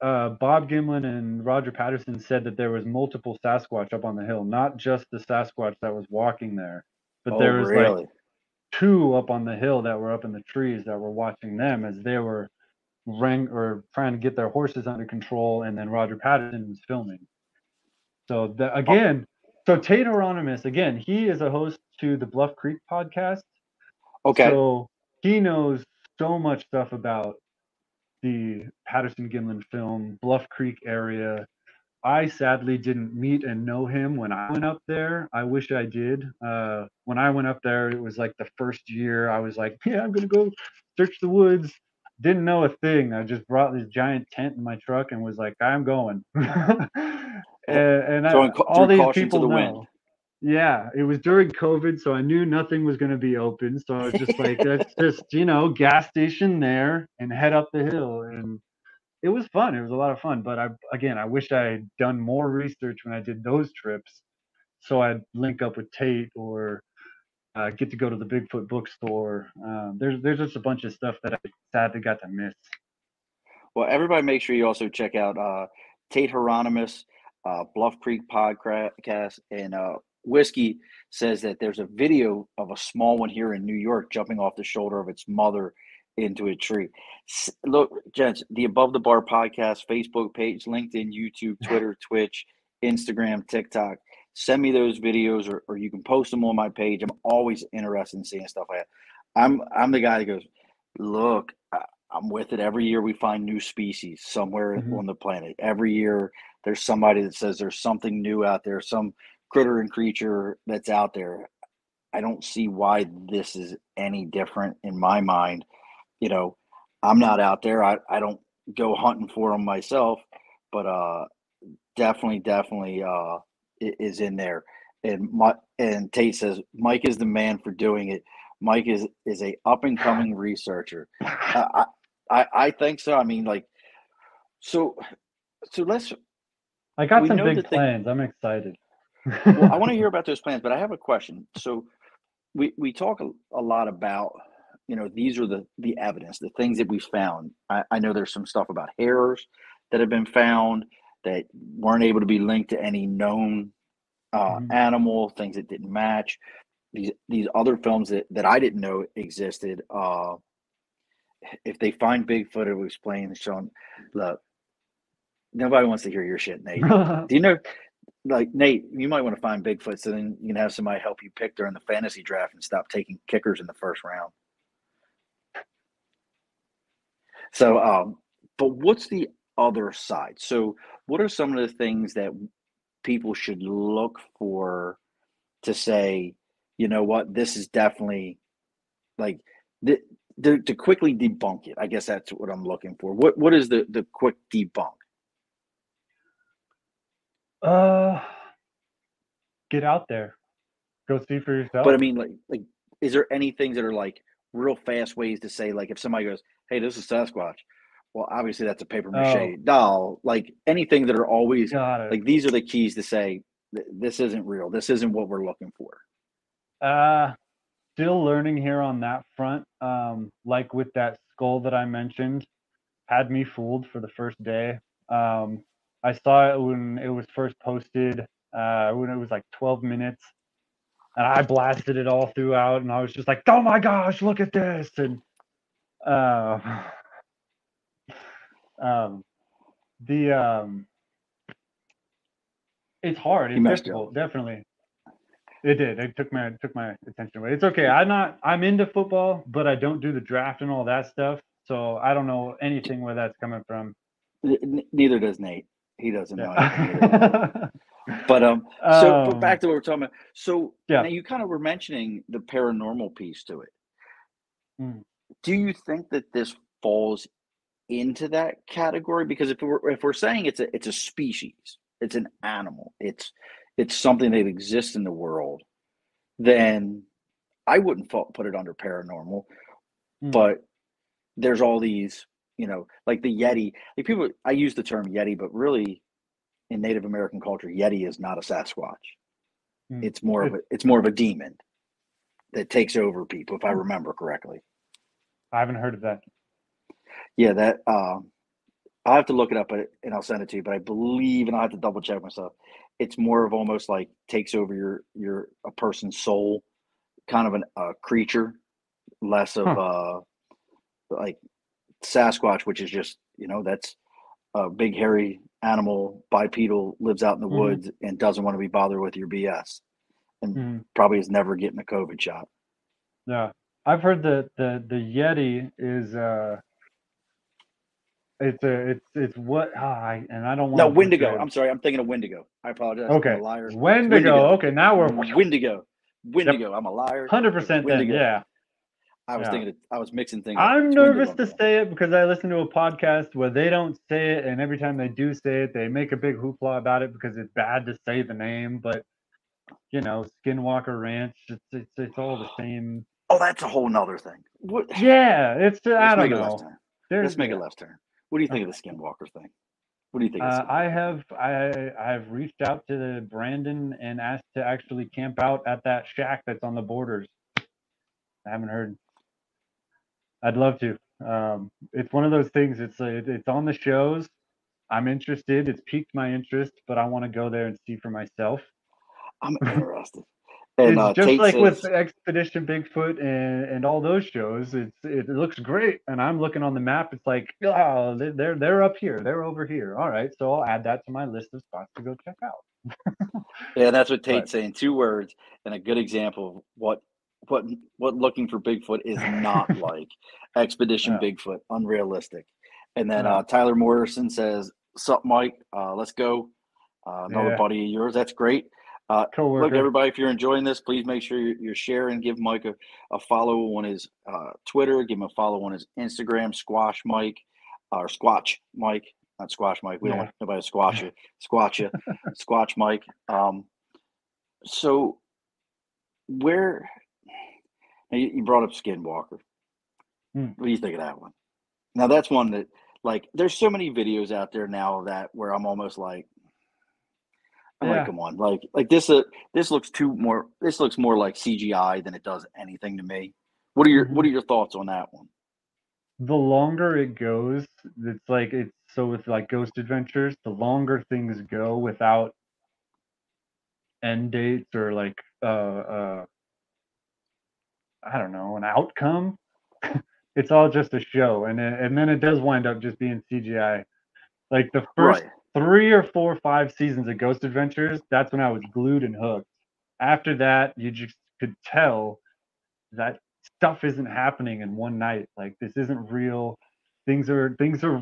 Bob Gimlin and Roger Patterson said that there was multiple Sasquatch up on the hill, not just the Sasquatch that was walking there, but Oh, there was like really? two up on the hill that were up in the trees that were watching them as they were or trying to get their horses under control, and then Roger Patterson was filming. So Oh, again, so Tate Hieronymus, again, he is a host to the Bluff Creek podcast. okay. So he knows so much stuff about the Patterson-Gimlin film, Bluff Creek area. I sadly didn't meet and know him when I went up there. I wish I did. When I went up there, it was like the first year. I was like, yeah, I'm going to go search the woods. Didn't know a thing. I just brought this giant tent in my truck and was like, I'm going. All Threw these caution to people the wind. know. Yeah, it was during COVID, so I knew nothing was going to be open. So I was just like, let's just, gas station there and head up the hill. And it was fun. It was a lot of fun. But I wish I had done more research when I did those trips, so I'd link up with Tate or get to go to the Bigfoot bookstore. There's just a bunch of stuff that I sadly got to miss. Well, everybody make sure you also check out Tate Hieronymus, Bluff Creek podcast, and Whiskey says that there's a video of a small one here in New York jumping off the shoulder of its mother into a tree. Look, gents, the Above the Bar podcast, Facebook page, LinkedIn, YouTube, Twitter, Twitch, Instagram, TikTok. Send me those videos, or you can post them on my page. I'm always interested in seeing stuff like that. I'm the guy that goes, look, I'm with it. Every year we find new species somewhere on the planet. Every year there's somebody that says there's something new out there, some critter and creature that's out there. I don't see why this is any different in my mind. I'm not out there. I don't go hunting for them myself, but definitely it is in there. And Tate says Mike is the man for doing it. Mike is a up and coming researcher. I think so. I mean, like, so let's. I got some big plans. I'm excited. Well, I want to hear about those plans, but I have a question. So we talk a lot about, these are the evidence, the things that we found. I know there's some stuff about hairs that have been found that weren't able to be linked to any known animal, things that didn't match. These other films that I didn't know existed. If they find Bigfoot, it will explain. Sean, look, nobody wants to hear your shit, Nate. Do you know, like, Nate, you might want to find Bigfoot so then you can have somebody help you pick during the fantasy draft and stop taking kickers in the first round. So, but what's the other side? So what are some of the things that people should look for to say, you know what, this is definitely like to quickly debunk it? I guess that's what I'm looking for. What is the quick debunk? Get out there, go see for yourself. But I mean, like, is there any things that are like real fast ways to say, like, if somebody goes, "Hey, this is Sasquatch," well, obviously that's a paper mache doll. Like, anything that are always like, these are the keys to say this isn't real. This isn't what we're looking for. Still learning here on that front. Like with that skull that I mentioned, had me fooled for the first day. I saw it when it was first posted, when it was like 12 minutes, and I blasted it all throughout, and I was just like, "Oh my gosh, look at this!" And it's hard. It's difficult, definitely. It did. It took my attention away. It's okay. I'm into football, but I don't do the draft and all that stuff, so I don't know anything where that's coming from. Neither does Nate. He doesn't know anything. But back to what we're talking about. So now you kind of were mentioning the paranormal piece to it. Do you think that this falls into that category? Because if we're saying it's a species, it's an animal, it's something that exists in the world, then I wouldn't put it under paranormal. But there's all these, like the Yeti. Like, people, I use the term Yeti, but really in Native American culture, Yeti is not a Sasquatch. It's more of a demon that takes over people, if I remember correctly. I haven't heard of that. Yeah, that I'll have to look it up, and I'll send it to you. But I believe, and I'll have to double check myself, it's more of almost like takes over a person's soul, kind of a creature, less of like Sasquatch, which is just, that's a big hairy animal, bipedal, lives out in the woods and doesn't want to be bothered with your BS, and probably is never getting a COVID shot. Yeah, I've heard that the Yeti is It's what and I don't want No, to Wendigo. butcher it. I'm sorry. I'm thinking of Wendigo. I apologize. I'm a Okay, liar. It's Wendigo. Wendigo. Okay, now we're Wendigo. yep, Wendigo. I'm a liar. It's 100% then. Wendigo. Yeah, I was yeah. thinking. I was mixing things up. I'm It's nervous Wendigo. to say it because I listen to a podcast where they don't say it, and every time they do say it, they make a big hoopla about it because it's bad to say the name. But Skinwalker Ranch, it's all the same. Oh, that's a whole nother thing. What? Yeah, I Let's don't make a left know. turn. There's Let's make a yeah. left turn. What do you think of Okay. the Skinwalker thing? What do you think of the I Skinwalker thing? have I've reached out to Brandon and asked to actually camp out at that shack that's on the borders. I haven't heard. I'd love to. It's one of those things. It's on the shows. I'm interested. It's piqued my interest, but I want to go there and see for myself. I'm interested. And It's just Tate like with says, Expedition Bigfoot and all those shows. It looks great, and I'm looking on the map. It's like, oh, they're up here, they're over here. All right, so I'll add that to my list of spots to go check out. yeah, that's what But Tate's saying. 2 words and a good example of what looking for Bigfoot is not like. Expedition yeah, Bigfoot, unrealistic. And then yeah, Tyler Morrison says, "Sup, Mike? Let's go." Another yeah, buddy of yours. That's great. Look, coworker. everybody, if you're enjoying this, please make sure you're sharing. Give Mike a follow on his Twitter. Give him a follow on his Instagram, Squash Mike, or Squatch Mike, not Squash Mike. We don't Yeah, want nobody to squash you, Squatch Mike. So where now you brought up Skinwalker. hmm, What do you think of that one? Now that's one that like there's so many videos out there now of that where I'm almost like I'm like, yeah, come on, like this looks this looks more like CGI than it does anything to me. What hmm. are your thoughts on that one? The longer it goes, it's so with like Ghost Adventures, the longer things go without end dates or like I don't know, an outcome. It's all just a show, and then it does wind up just being CGI. Like the first Right. 3 or 4, 5 seasons of Ghost Adventures, that's when I was glued and hooked. After that, you just could tell that stuff isn't happening in one night. Like this isn't real. Things are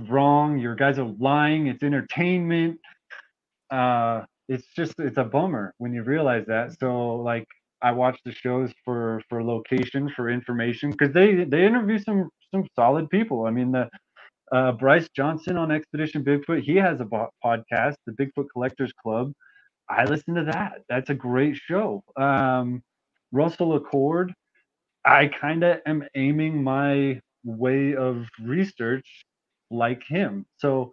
wrong. Your guys are lying. It's entertainment. It's a bummer when you realize that. So like I watch the shows for location, for information, because they interview some solid people. I mean the Bryce Johnson on Expedition Bigfoot, he has a podcast, the Bigfoot Collectors Club. I listen to that. That's a great show. Russell Accord, I kind of am aiming my way of research like him. So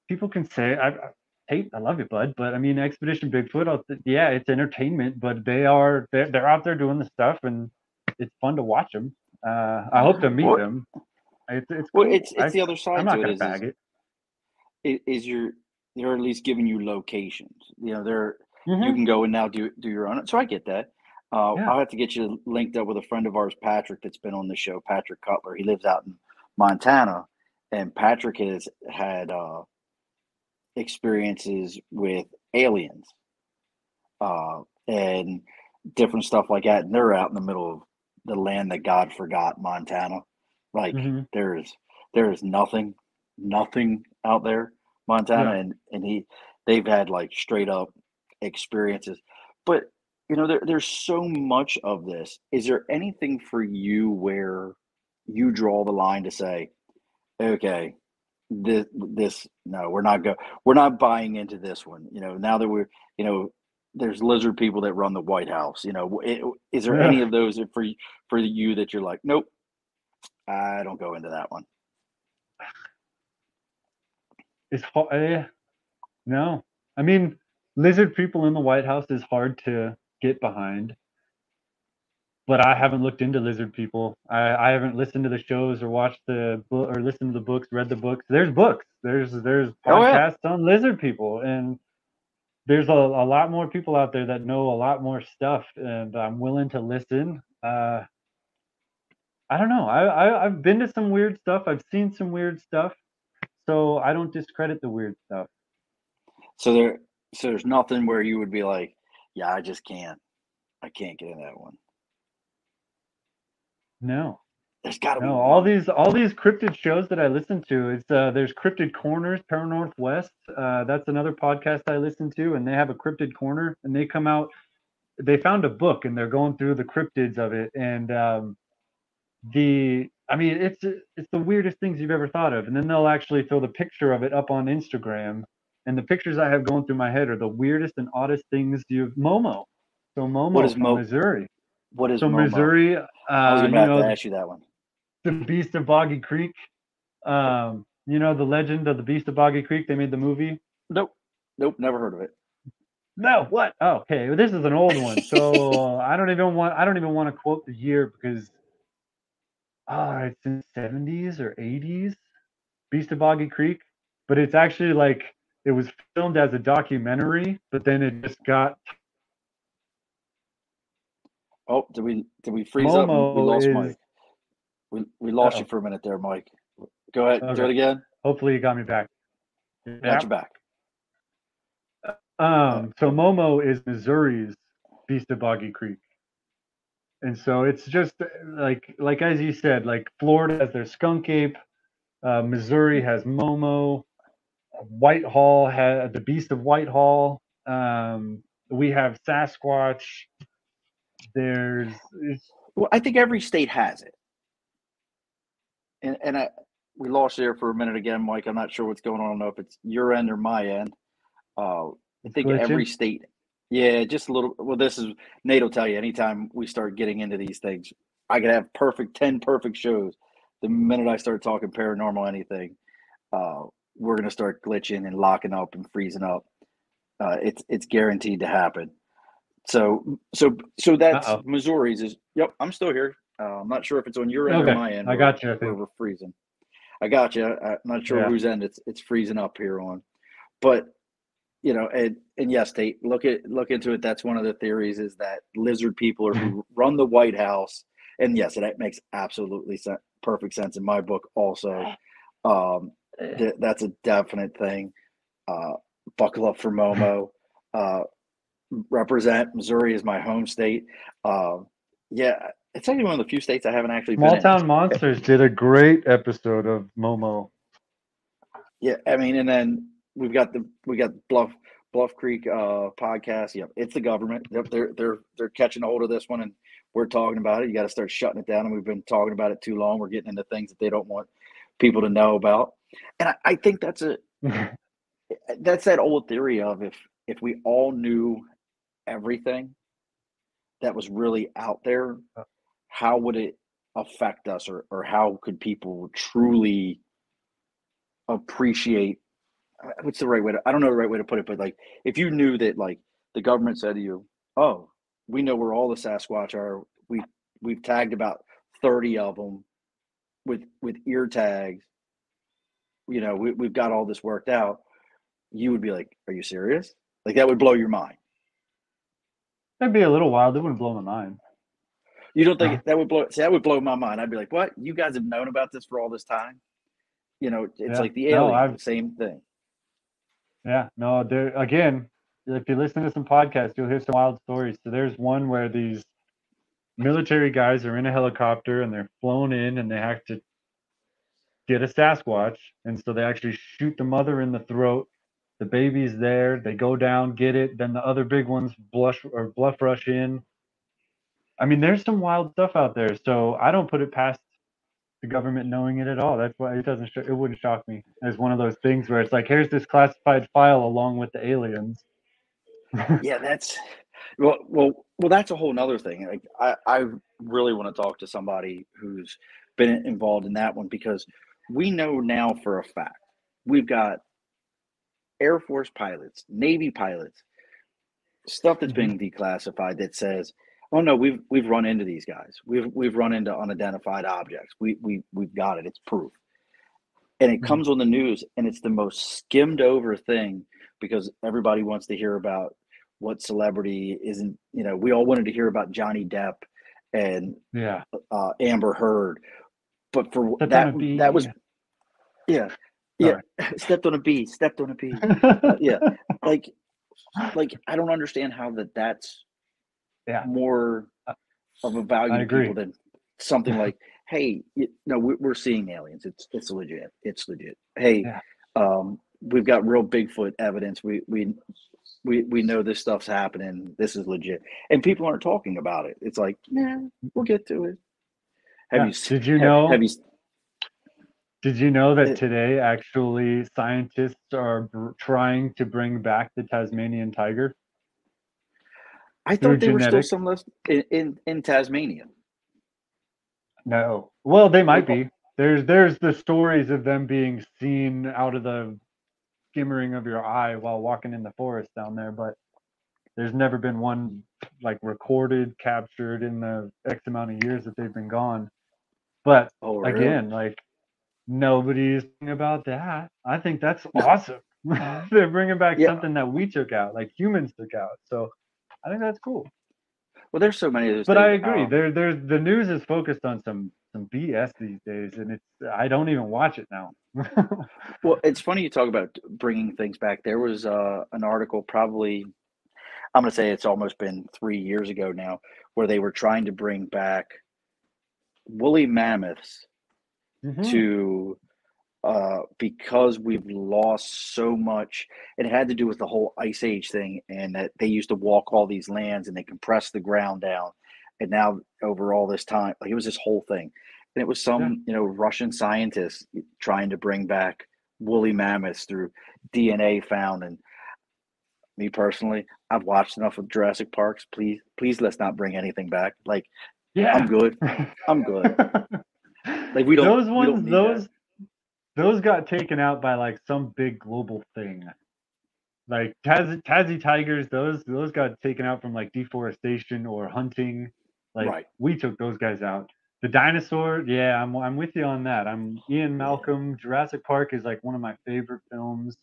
people can say, hey, I love you, bud, but I mean, Expedition Bigfoot, yeah, it's entertainment, but they're out there doing the stuff, and it's fun to watch them. I hope to meet Well, them. It's well, cool. it's the other I'm side not to it gonna bag it. is they're at least giving you locations. They're you Hmm. can go and now do your own. So I get that. Yeah. I'll have to get you linked up with a friend of ours, Patrick, that's been on the show, Patrick Cutler. He lives out in Montana, and Patrick has had experiences with aliens and different stuff like that. And they're out in the middle of the land that God forgot, Montana. Like Hmm. there is nothing out there, Montana, Yeah. and they've had like straight up experiences. But there's so much of this. Is there anything for you where you draw the line to say, okay, this no, we're not buying into this one. Now that you know there's lizard people that run the White House. Is there any Yeah. of those for you that you're like, nope, I don't go into that one. It's hard. No, I mean, lizard people in the White House is hard to get behind, but I haven't looked into lizard people. I haven't listened to the shows or watched the book or listened to the books, read the books. There's books. There's Oh yeah, podcasts on lizard people, and there's a lot more people out there that know a lot more stuff, and I'm willing to listen. I don't know. I've been to some weird stuff. I've seen some weird stuff, so I don't discredit the weird stuff. so there's nothing where you would be like, yeah, I can't get in that one. No. There's got to be No, one. all these cryptid shows that I listen to, it's there's Cryptid Corners, Paranorthwest. That's another podcast I listen to, and they have a cryptid corner, and they come out. They found a book, and they're going through the cryptids of it, and I mean, it's the weirdest things you've ever thought of, and then they'll actually throw the picture of it up on Instagram, and the pictures I have going through my head are the weirdest and oddest things you've Momo. So What Momo is from Missouri. What is So Momo? Missouri, I was gonna you have to know, ask you that one. the Beast of Boggy Creek. You know the legend of the Beast of Boggy Creek. They made the movie. Nope, nope, never heard of it. No, what? Oh, okay, well, this is an old one. So I don't even want to quote the year because it's in the 70s or 80s. Beast of Boggy Creek, but it's actually like it was filmed as a documentary, but then it just got Oh, did we freeze up? We Momo lost is Mike. We lost you for a minute there, Mike. Go ahead, do okay. it again. Hopefully you got me back. Got Yeah. you back. So Momo is Missouri's Beast of Boggy Creek. And so it's just like as you said, like Florida has their skunk ape, Missouri has Momo, Whitehall has the Beast of Whitehall. We have Sasquatch. Well, I think every state has it, and we lost you there for a minute again, Mike. I'm not sure what's going on. I don't know if it's your end or my end. I think every glitching. state, yeah, just a little. Well, this is Nate will tell you. Anytime we start getting into these things, I could have 10 perfect shows. The minute I start talking paranormal anything, we're gonna start glitching and locking up and freezing up. It's guaranteed to happen. So that's Uh-oh. Missouri's. Is Yep, I'm still here. I'm not sure if it's on your end or Okay, my end I where got you. I think. we're freezing. I got you. I'm not sure Yeah. whose end it's freezing up here on, but and yes, Tate, look into it. That's one of the theories is that lizard people are who run the White House, and yes, that makes absolutely perfect sense in my book. Also, that's a definite thing. Uh, Buckle up for Momo. Uh, Represent Missouri is my home state. Yeah, it's actually one of the few states I haven't actually been Small in. Town Monsters did a great episode of Momo. Yeah, I mean, and then we got Bluff Creek podcast. Yep, it's the government. Yep, they're catching a hold of this one, and we're talking about it. You got to start shutting it down, and we've been talking about it too long. We're getting into things that they don't want people to know about, and I think that's that old theory of if we all knew everything that was really out there, how would it affect us, or how could people truly appreciate what's the right way to I don't know the right way to put it, but like if you knew that like the government said to you, oh, we know where all the Sasquatch are, we've tagged about 30 of them with ear tags, we've got all this worked out, you would be like, are you serious? Like that would blow your mind. That'd be a little wild. It wouldn't blow my mind. You don't think that would blow my mind? I'd be like, what, you guys have known about this for all this time? It's Yeah. like the No, alien, the same thing. yeah. No, there again, if you listen to some podcasts, you'll hear some wild stories. So there's one where these military guys are in a helicopter and they're flown in and they have to get a Sasquatch. And so they actually shoot the mother in the throat. The baby's there. They go down, get it. Then the other big ones bluff rush in. I mean, there's some wild stuff out there. So I don't put it past the government knowing it at all. That's why it wouldn't shock me as one of those things where it's like, here's this classified file along with the aliens. Yeah, that's well, that's a whole nother thing. Like I really want to talk to somebody who's been involved in that one because we know now for a fact we've got Air Force pilots, Navy pilots, stuff that's Mhm. been declassified that says, "Oh no, we've run into these guys. We've run into unidentified objects. We've got it. It's proof." And it Mhm. comes on the news, and it's the most skimmed over thing because everybody wants to hear about what celebrity isn't. We all wanted to hear about Johnny Depp and Yeah. Amber Heard, but for Stepped on that a that bee. was yeah, yeah, Sorry. stepped on a bee, stepped on a bee. Yeah, like I don't understand how that's Yeah, more I of a value I to people agree. than something like, hey, no, we're seeing aliens. It's legit. It's legit. Hey, Yeah. we've got real Bigfoot evidence. We know this stuff's happening. This is legit, and people aren't talking about it. It's like, nah, we'll get to it. Have Yeah. you have you? Did you know that eh, today actually scientists are trying to bring back the Tasmanian tiger I through thought they were still genetics? some left in Tasmania. No. Well, they They, might be. There's the stories of them being seen out of the skimmering of your eye while walking in the forest down there, but there's never been one like recorded, captured in the X amount of years that they've been gone. But oh, really? again, like nobody's thinking about that. I think that's No. awesome. They're bringing back Yeah. something that we took out, like humans took out. So I think that's cool. Well, there's so many of those But I things. agree. There's the news is focused on some BS these days, and it's I don't even watch it now. Well, it's funny you talk about bringing things back. There was an article, probably, I'm going to say it's almost been 3 years ago now, where they were trying to bring back woolly mammoths Hmm. to because we've lost so much. It had to do with the whole ice age thing, and that they used to walk all these lands and they compressed the ground down. And now, over all this time, like, it was this whole thing, and it was Yeah. some Russian scientists trying to bring back woolly mammoths through DNA found. And me personally, I've watched enough of Jurassic Parks. Please, please, let's not bring anything back. Like, I'm Yeah. good. I'm good. Like, we don't Those we don't ones, need that. those got taken out by like some big global thing. Like Tassie tigers, those got taken out from like deforestation or hunting. Like Right. we took those guys out. The dinosaur, yeah, I'm with you on that. I'm Ian Yeah. Malcolm. Jurassic Park is like one of my favorite films.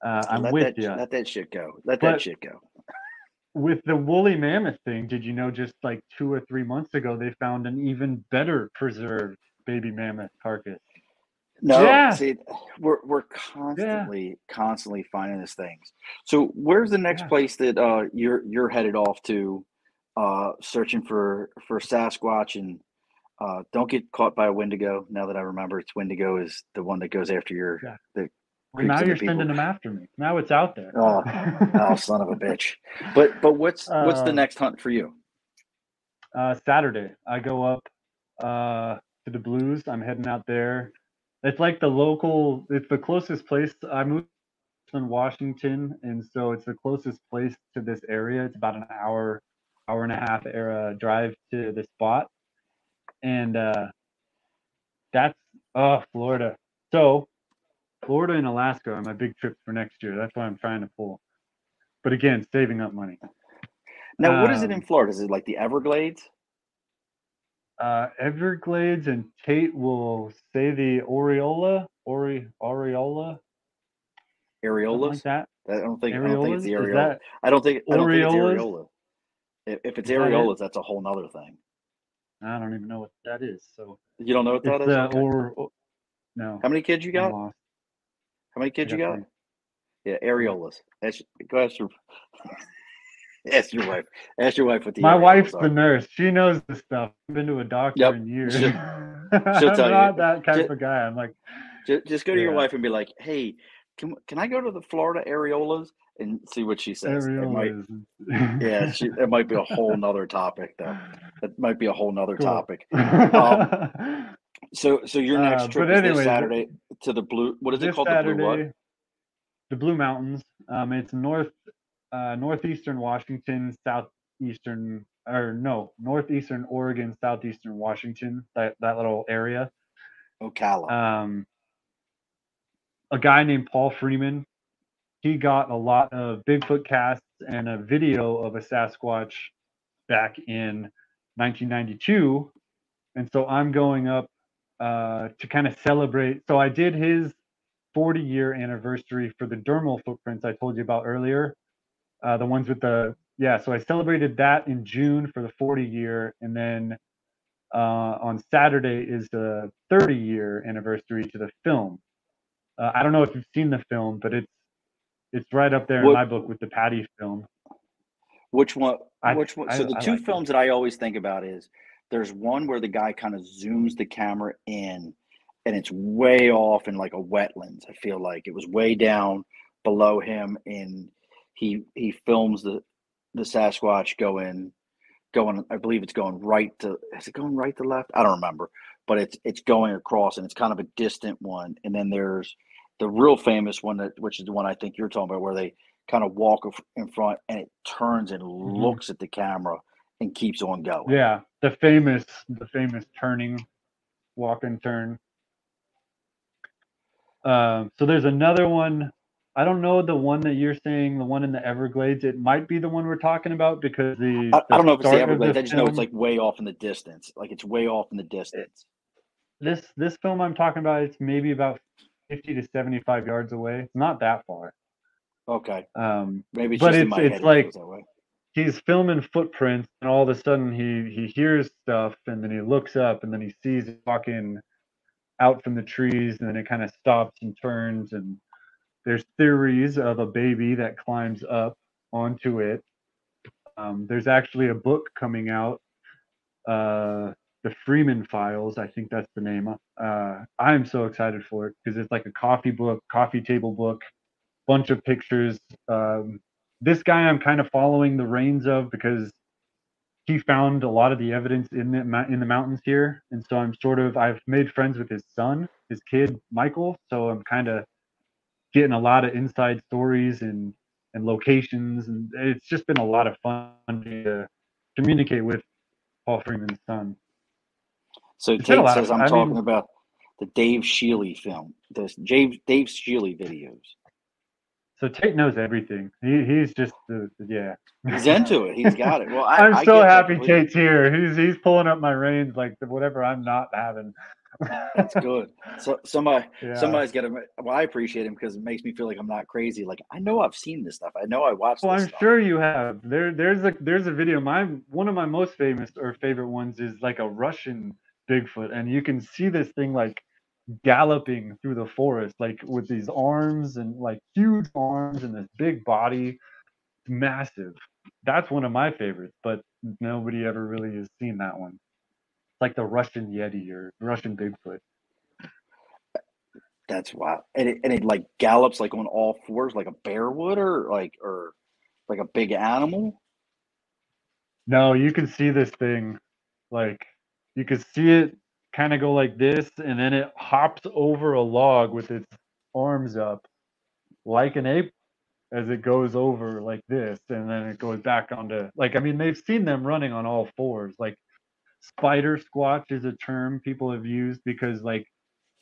I'm Let with that you. let that shit go. Let that But shit go. with the woolly mammoth thing, did you know just like 2 or 3 months ago they found an even better preserved baby mammoth carcass? No, Yeah, see, we're yeah, constantly finding these things. So where's the next yeah. place that you're headed off to, searching for Sasquatch? And don't get caught by a Wendigo. Now that I remember, it's Wendigo is the one that goes after your Yeah. that Well, creeps now into you're people. sending them after me. Now it's out there. Oh, oh, son of a bitch! But what's the uh, next hunt for you? Saturday, I go up to the Blues. I'm heading out there. It's like the local. It's the closest place. I moved in Washington, and so it's the closest place to this area. It's about an hour, hour and a half drive to the spot, and that's Florida. So Florida and Alaska are my big trips for next year. That's why I'm trying to pull. But again, saving up money. Now, what is it in Um, Florida? Is it like the Everglades? Everglades and Tate will say the Aureola, something like Areolas? that. I don't think it's Areolas? the Is areola. that I don't think it's Aureolas? areola. If it's Is that it? areolas, that's a whole nother thing. I don't even know what that is. So You don't know what it's that is? the Okay. no, How many kids you I'm got? lost. How many I kids you got got? three. Yeah, Yeah. areolas. Go ask your ask your wife. Ask your wife what the My wife's areolas the are. nurse. She knows the stuff. I've been to a doctor Yep. in years. She'll I'm tell you. not that type Just, of guy. I'm like, just go to your yeah, wife and be like, "Hey, can I go to the Florida areolas?" And see what she says. It might, areolas. yeah, it might be a whole nother topic though. It might be a whole nother Cool. topic. Um, so your next But trip is this anyways, Saturday to the blue. What is it this called? The blue what? Saturday, the Blue Mountains. It's northeastern Washington, southeastern or no, northeastern Oregon, southeastern Washington. That little area. Ocala. Um, a guy named Paul Freeman. He got a lot of Bigfoot casts and a video of a Sasquatch back in 1992, and so I'm going up to kind of celebrate. So I did his 40-year anniversary for the dermal footprints I told you about earlier. The ones with the yeah. So I celebrated that in June for the 40 year, and then on Saturday is the 30-year anniversary to the film. I don't know if you've seen the film, but it's right up there in What my book with the Patty film. which one? I Which one? I, So the I two like it. films that I always think about is There's one where the guy kind of zooms the camera in, and it's way off in like a wetlands. I feel like it was way down below him, and he films the Sasquatch going. I believe it's going right to. Is it going right to left? I don't remember, but it's going across, and it's kind of a distant one. And then there's the real famous one which is the one I think you're talking about, where they kind of walk in front, and it turns and looks at the camera and keeps on going. Yeah, the famous turning, walk and turn. So there's another one. I don't know the one that you're saying, the one in the Everglades. It might be the one we're talking about because I don't know if it's the start of Everglades. the I just know it's film. like way off in the distance. Like it's way off in the distance. This film I'm talking about, it's maybe about 50 to 75 yards away. It's not that far. Okay. Um, Maybe it's but just in my head. it's It like feels that way. he's filming footprints, and all of a sudden he hears stuff, and then he looks up, and then he sees it walking out from the trees, and then it kind of stops and turns, and there's theories of a baby that climbs up onto it. There's actually a book coming out, the Freeman Files, I think that's the name. I'm so excited for it because it's like a coffee table book, bunch of pictures. This guy I'm kind of following the reins of because he found a lot of the evidence in the mountains here, and so I've made friends with his son, his kid Michael, so I'm kind of getting a lot of inside stories and locations, and it's just been a lot of fun to communicate with Paul Freeman's son. So It's been a Tate lot of says fun. I'm I talking mean, about the Dave Shealy film, the Dave Shealy videos. so Tate knows everything. He's just yeah. He's into it. He's got it. Well, I'm I so get that happy completely. Tate's here. He's pulling up my reins like whatever I'm not having. That's good. So Yeah. somebody's got to. Well, I appreciate him because it makes me feel like I'm not crazy. Like I know I've seen this stuff. I know I watched Well, this I'm stuff. sure you have. There's a video. One of my most famous or favorite ones is like a Russian Bigfoot, and you can see this thing like galloping through the forest, like with these arms and like huge arms and this big body, massive. That's one of my favorites, but nobody ever really has seen that one. It's like the Russian Yeti or Russian Bigfoot. That's wild. And it like gallops like on all fours like a bear would, or like a big animal. No, you can see this thing, like you can see it kind of go like this, and then it hops over a log with its arms up like an ape as it goes over like this, and then it goes back onto like I mean they've seen them running on all fours. Like spider squatch is a term people have used because like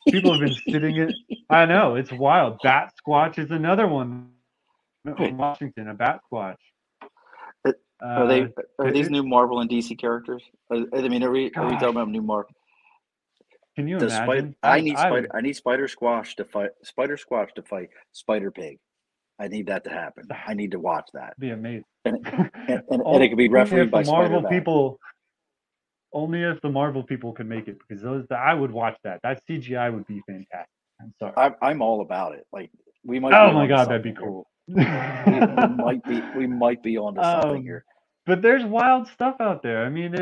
people have been sitting it. I know it's wild. Bat squatch is another one in Wait, Washington. A bat squatch. uh, are Uh, they are these new Marvel and DC characters? I mean, are we talking gosh, about new Marvel? can you The spider. imagine? I need spider. I need Spider Squash to fight Spider Pig. I need that to happen. I need to watch that, Be amazing. and and it could Only be refereed if the by Spider Marvel Man. people, only if the Marvel people can make it, because those I would watch that. That CGI would be fantastic. I'm sorry. I'm all about it. Like we might Oh be my onto God, that'd be something here. cool. We might be onto something um, here. but there's wild stuff out there. I mean,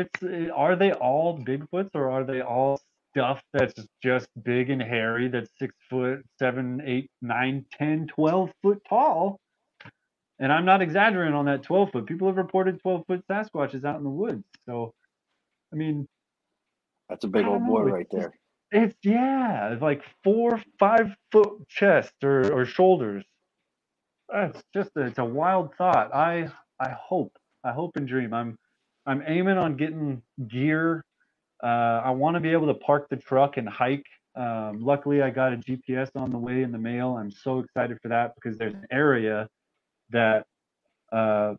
are they all Bigfoots or are they all stuff that's just big and hairy that's 6 foot, 7, 8, 9, 10, 12 foot tall? And I'm not exaggerating on that 12 foot. People have reported 12-foot Sasquatches out in the woods. So, I mean, That's a I big don't old boy know. right there. It's like 4, 5 foot chest or shoulders. It's a wild thought. I hope and dream. I'm aiming on getting gear. I want to be able to park the truck and hike. Luckily, I got a GPS on the way in the mail. I'm so excited for that because there's an area that uh,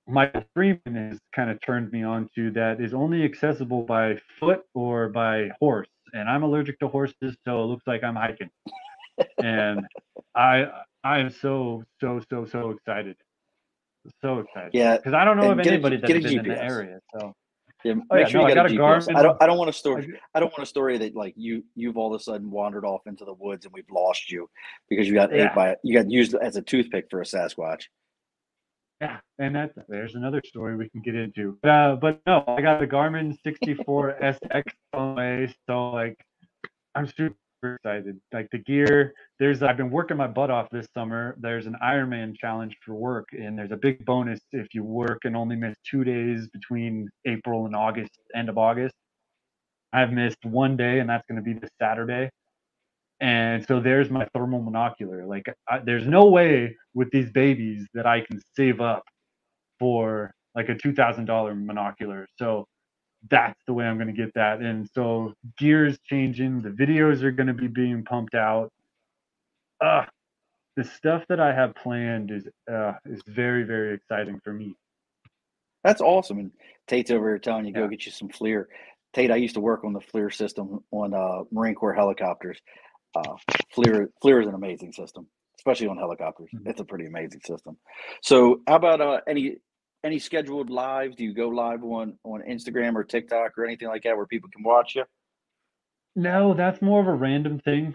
Michael Freeman has kind of turned me on to that is only accessible by foot or by horse. And I'm allergic to horses, so it looks like I'm hiking. And I am so excited. So excited. Yeah, Because I don't know of and anybody that get a has been in the GPS. area. So Yeah, oh make yeah, sure no, you I got a got a GPS. I don't Garmin. I don't want a story. I, I don't want a story that like you've all of a sudden wandered off into the woods and we've lost you because you got yeah. you got used as a toothpick for a Sasquatch. Yeah, and there's another story we can get into. But no, I got the Garmin 64 SX on the way, so like I'm super excited. Like the gear, I've been working my butt off this summer. There's an Ironman challenge for work, and there's a big bonus if you work and only miss 2 days between April and August, end of August. I've missed one day, and that's going to be this Saturday. And so there's my thermal monocular. Like, there's no way with these babies that I can save up for like a $2,000 monocular. So that's the way I'm going to get that. And so gears changing, the videos are going to be being pumped out. The stuff that I have planned is very, very exciting for me. That's awesome. And Tate's over here telling you, go Yeah. get you some FLIR. Tate, I used to work on the FLIR system on Marine Corps helicopters. FLIR is an amazing system, especially on helicopters. Mhm. It's a pretty amazing system. So how about any scheduled lives? Do you go live on Instagram or TikTok or anything like that where people can watch you? No, that's more of a random thing.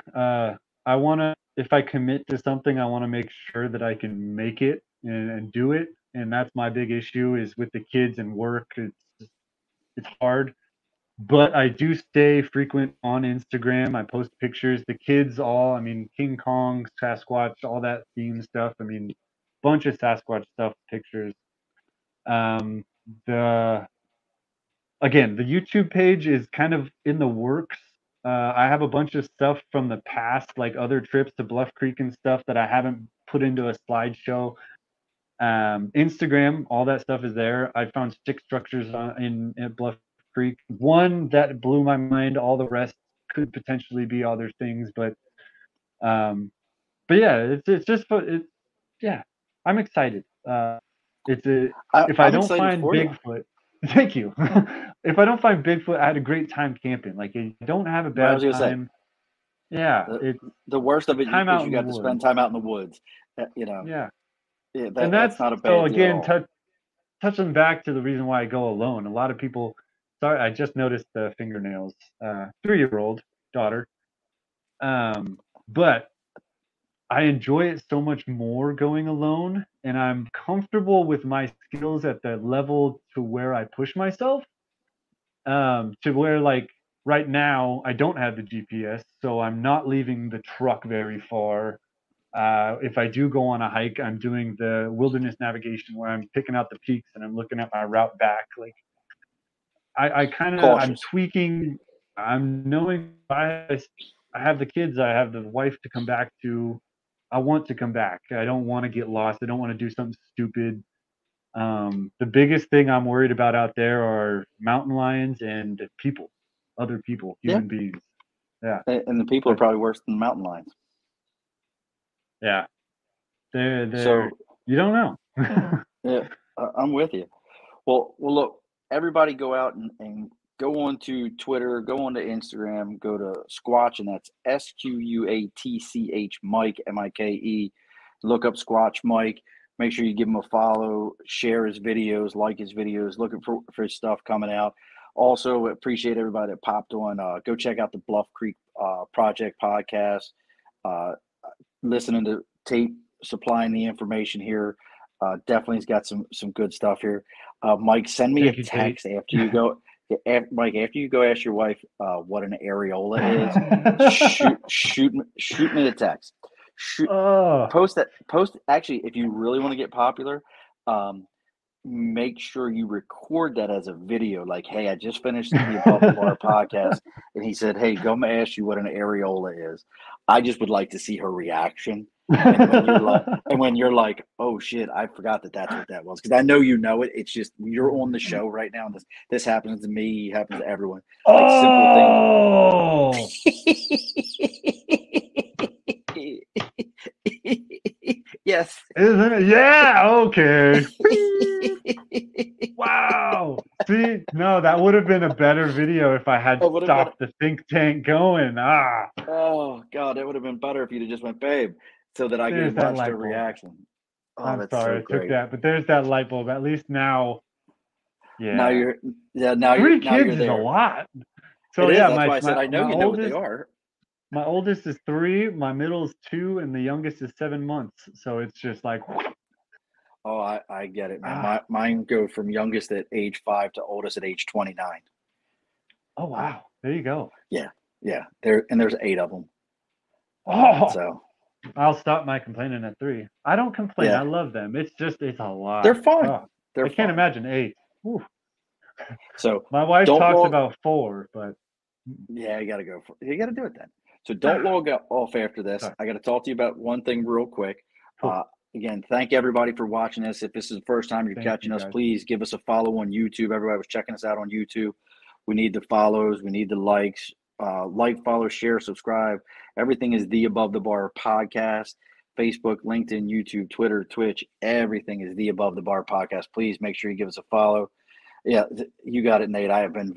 If I commit to something, I want to make sure that I can make it and do it. And that's my big issue is with the kids and work. It's hard. But I do stay frequent on Instagram. I post pictures. The kids I mean, King Kong, Sasquatch, all that theme stuff. I mean, bunch of Sasquatch stuff, pictures. Um, the Again, the YouTube page is kind of in the works. I have a bunch of stuff from the past, like other trips to Bluff Creek and stuff that I haven't put into a slideshow. Instagram, all that stuff is there. I found stick structures at Bluff Creek. One that blew my mind. All the rest could potentially be other things, um, but yeah, it's just yeah, I'm excited. If I I'm don't excited find for you. Bigfoot, thank you. If I don't find Bigfoot, I had a great time camping. Like I don't have a Well, I was bad gonna say time. Yeah, the it's the worst of it time is out you in the got to spend woods. time out in the woods. Yeah, Yeah, and that's that's not a so bad deal at again, all. touching back to the reason why I go alone. A lot of people. Sorry, I just noticed the fingernails. 3-year-old daughter. But I enjoy it so much more going alone, and I'm comfortable with my skills at the level to where I push myself. To where like right now I don't have the GPS, so I'm not leaving the truck very far. If I do go on a hike, I'm doing the wilderness navigation where I'm picking out the peaks and I'm looking at my route back. Like I'm Cautious. tweaking. I'm knowing I have the kids, I have the wife to come back to. I want to come back. I don't want to get lost. I don't want to do something stupid. The biggest thing I'm worried about out there are mountain lions and people, other people, Yeah, human beings. Yeah, and the people are but probably worse than mountain lions. yeah, they're So you don't know. yeah, I'm with you. Well, look, everybody go out and go on to Twitter, go on to Instagram, go to Squatch, and that's SQUATCH Mike, MIKE. Look up Squatch Mike. Make sure you give him a follow, share his videos, like his videos, looking for his stuff coming out. Also, appreciate everybody that popped on. Go check out the Bluff Creek Project podcast. Uh, Listening to Tate supplying the information here. Definitely has got some good stuff here. Mike, send me a Thank you, Tate. text after you go. Mike, after you go ask your wife what an areola is, shoot me a text. Shoot, Oh, post. Actually, if you really want to get popular, um, make sure you record that as a video. Like, hey, I just finished the Above the Bar podcast, and he said, "Hey, Goma asked you what an areola is." I just would like to see her reaction. And when you're like, oh shit, I forgot that's what that was, because I know you know it. It's just you're on the show right now. And this happens to me, happens to everyone. Like simple oh, things. Yes. isn't it? Yeah, okay. Wow. See, no, that would have been a better video if I had Oh, would have been. stopped the think tank going. Oh God, it would have been better if you'd have just went, babe, so that I could There's have that watched her light bulb. reaction. Oh, I'm that's sorry so I took great. that, but there's that light bulb. At least now, Now yeah. you're, yeah, now you're, 3 now you're kids is a there. lot. It So is. yeah, That's my why I said my I know my you know what they oldest are. my oldest is 3, my middle is 2, and the youngest is 7 months. So it's just like Oh, I get it, man. Mine go from youngest at age 5 to oldest at age 29. Oh wow, there you go. Yeah. There's 8 of them. Oh, So I'll stop my complaining at 3. I don't complain. Yeah. I love them. It's a lot. They're fun. Oh, They're I can't fun. imagine 8. Whew. So my wife don't talks log- about 4, but Yeah, you got to do it then. So don't log off after this. Sorry. I got to talk to you about one thing real quick. Cool. Again, thank everybody for watching this. If this is the first time you're catching us, please give us a follow on YouTube. Everybody was checking us out on YouTube. We need the follows. We need the likes. Like, follow, share, subscribe. Everything is the Above the Bar podcast. Facebook, LinkedIn, YouTube, Twitter, Twitch. Everything is the Above the Bar podcast. Please make sure you give us a follow. Yeah, you got it, Nate. I have been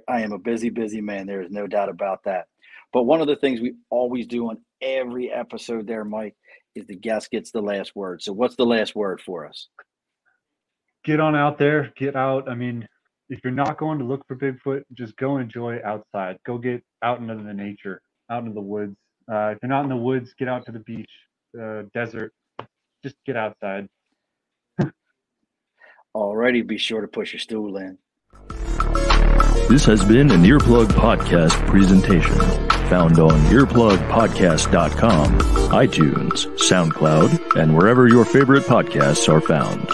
I am a busy man. There is no doubt about that. But one of the things we always do on every episode there, Mike, is the guest gets the last word. So what's the last word for us? Get on out there. Get out. I mean, if you're not going to look for Bigfoot, just go enjoy outside. Go get out into the nature, out into the woods. If you're not in the woods, get out to the beach, desert. Just get outside. Alrighty, be sure to push your stool in. This has been an Earplug Podcast presentation, found on earplugpodcast.com, iTunes, SoundCloud, and wherever your favorite podcasts are found.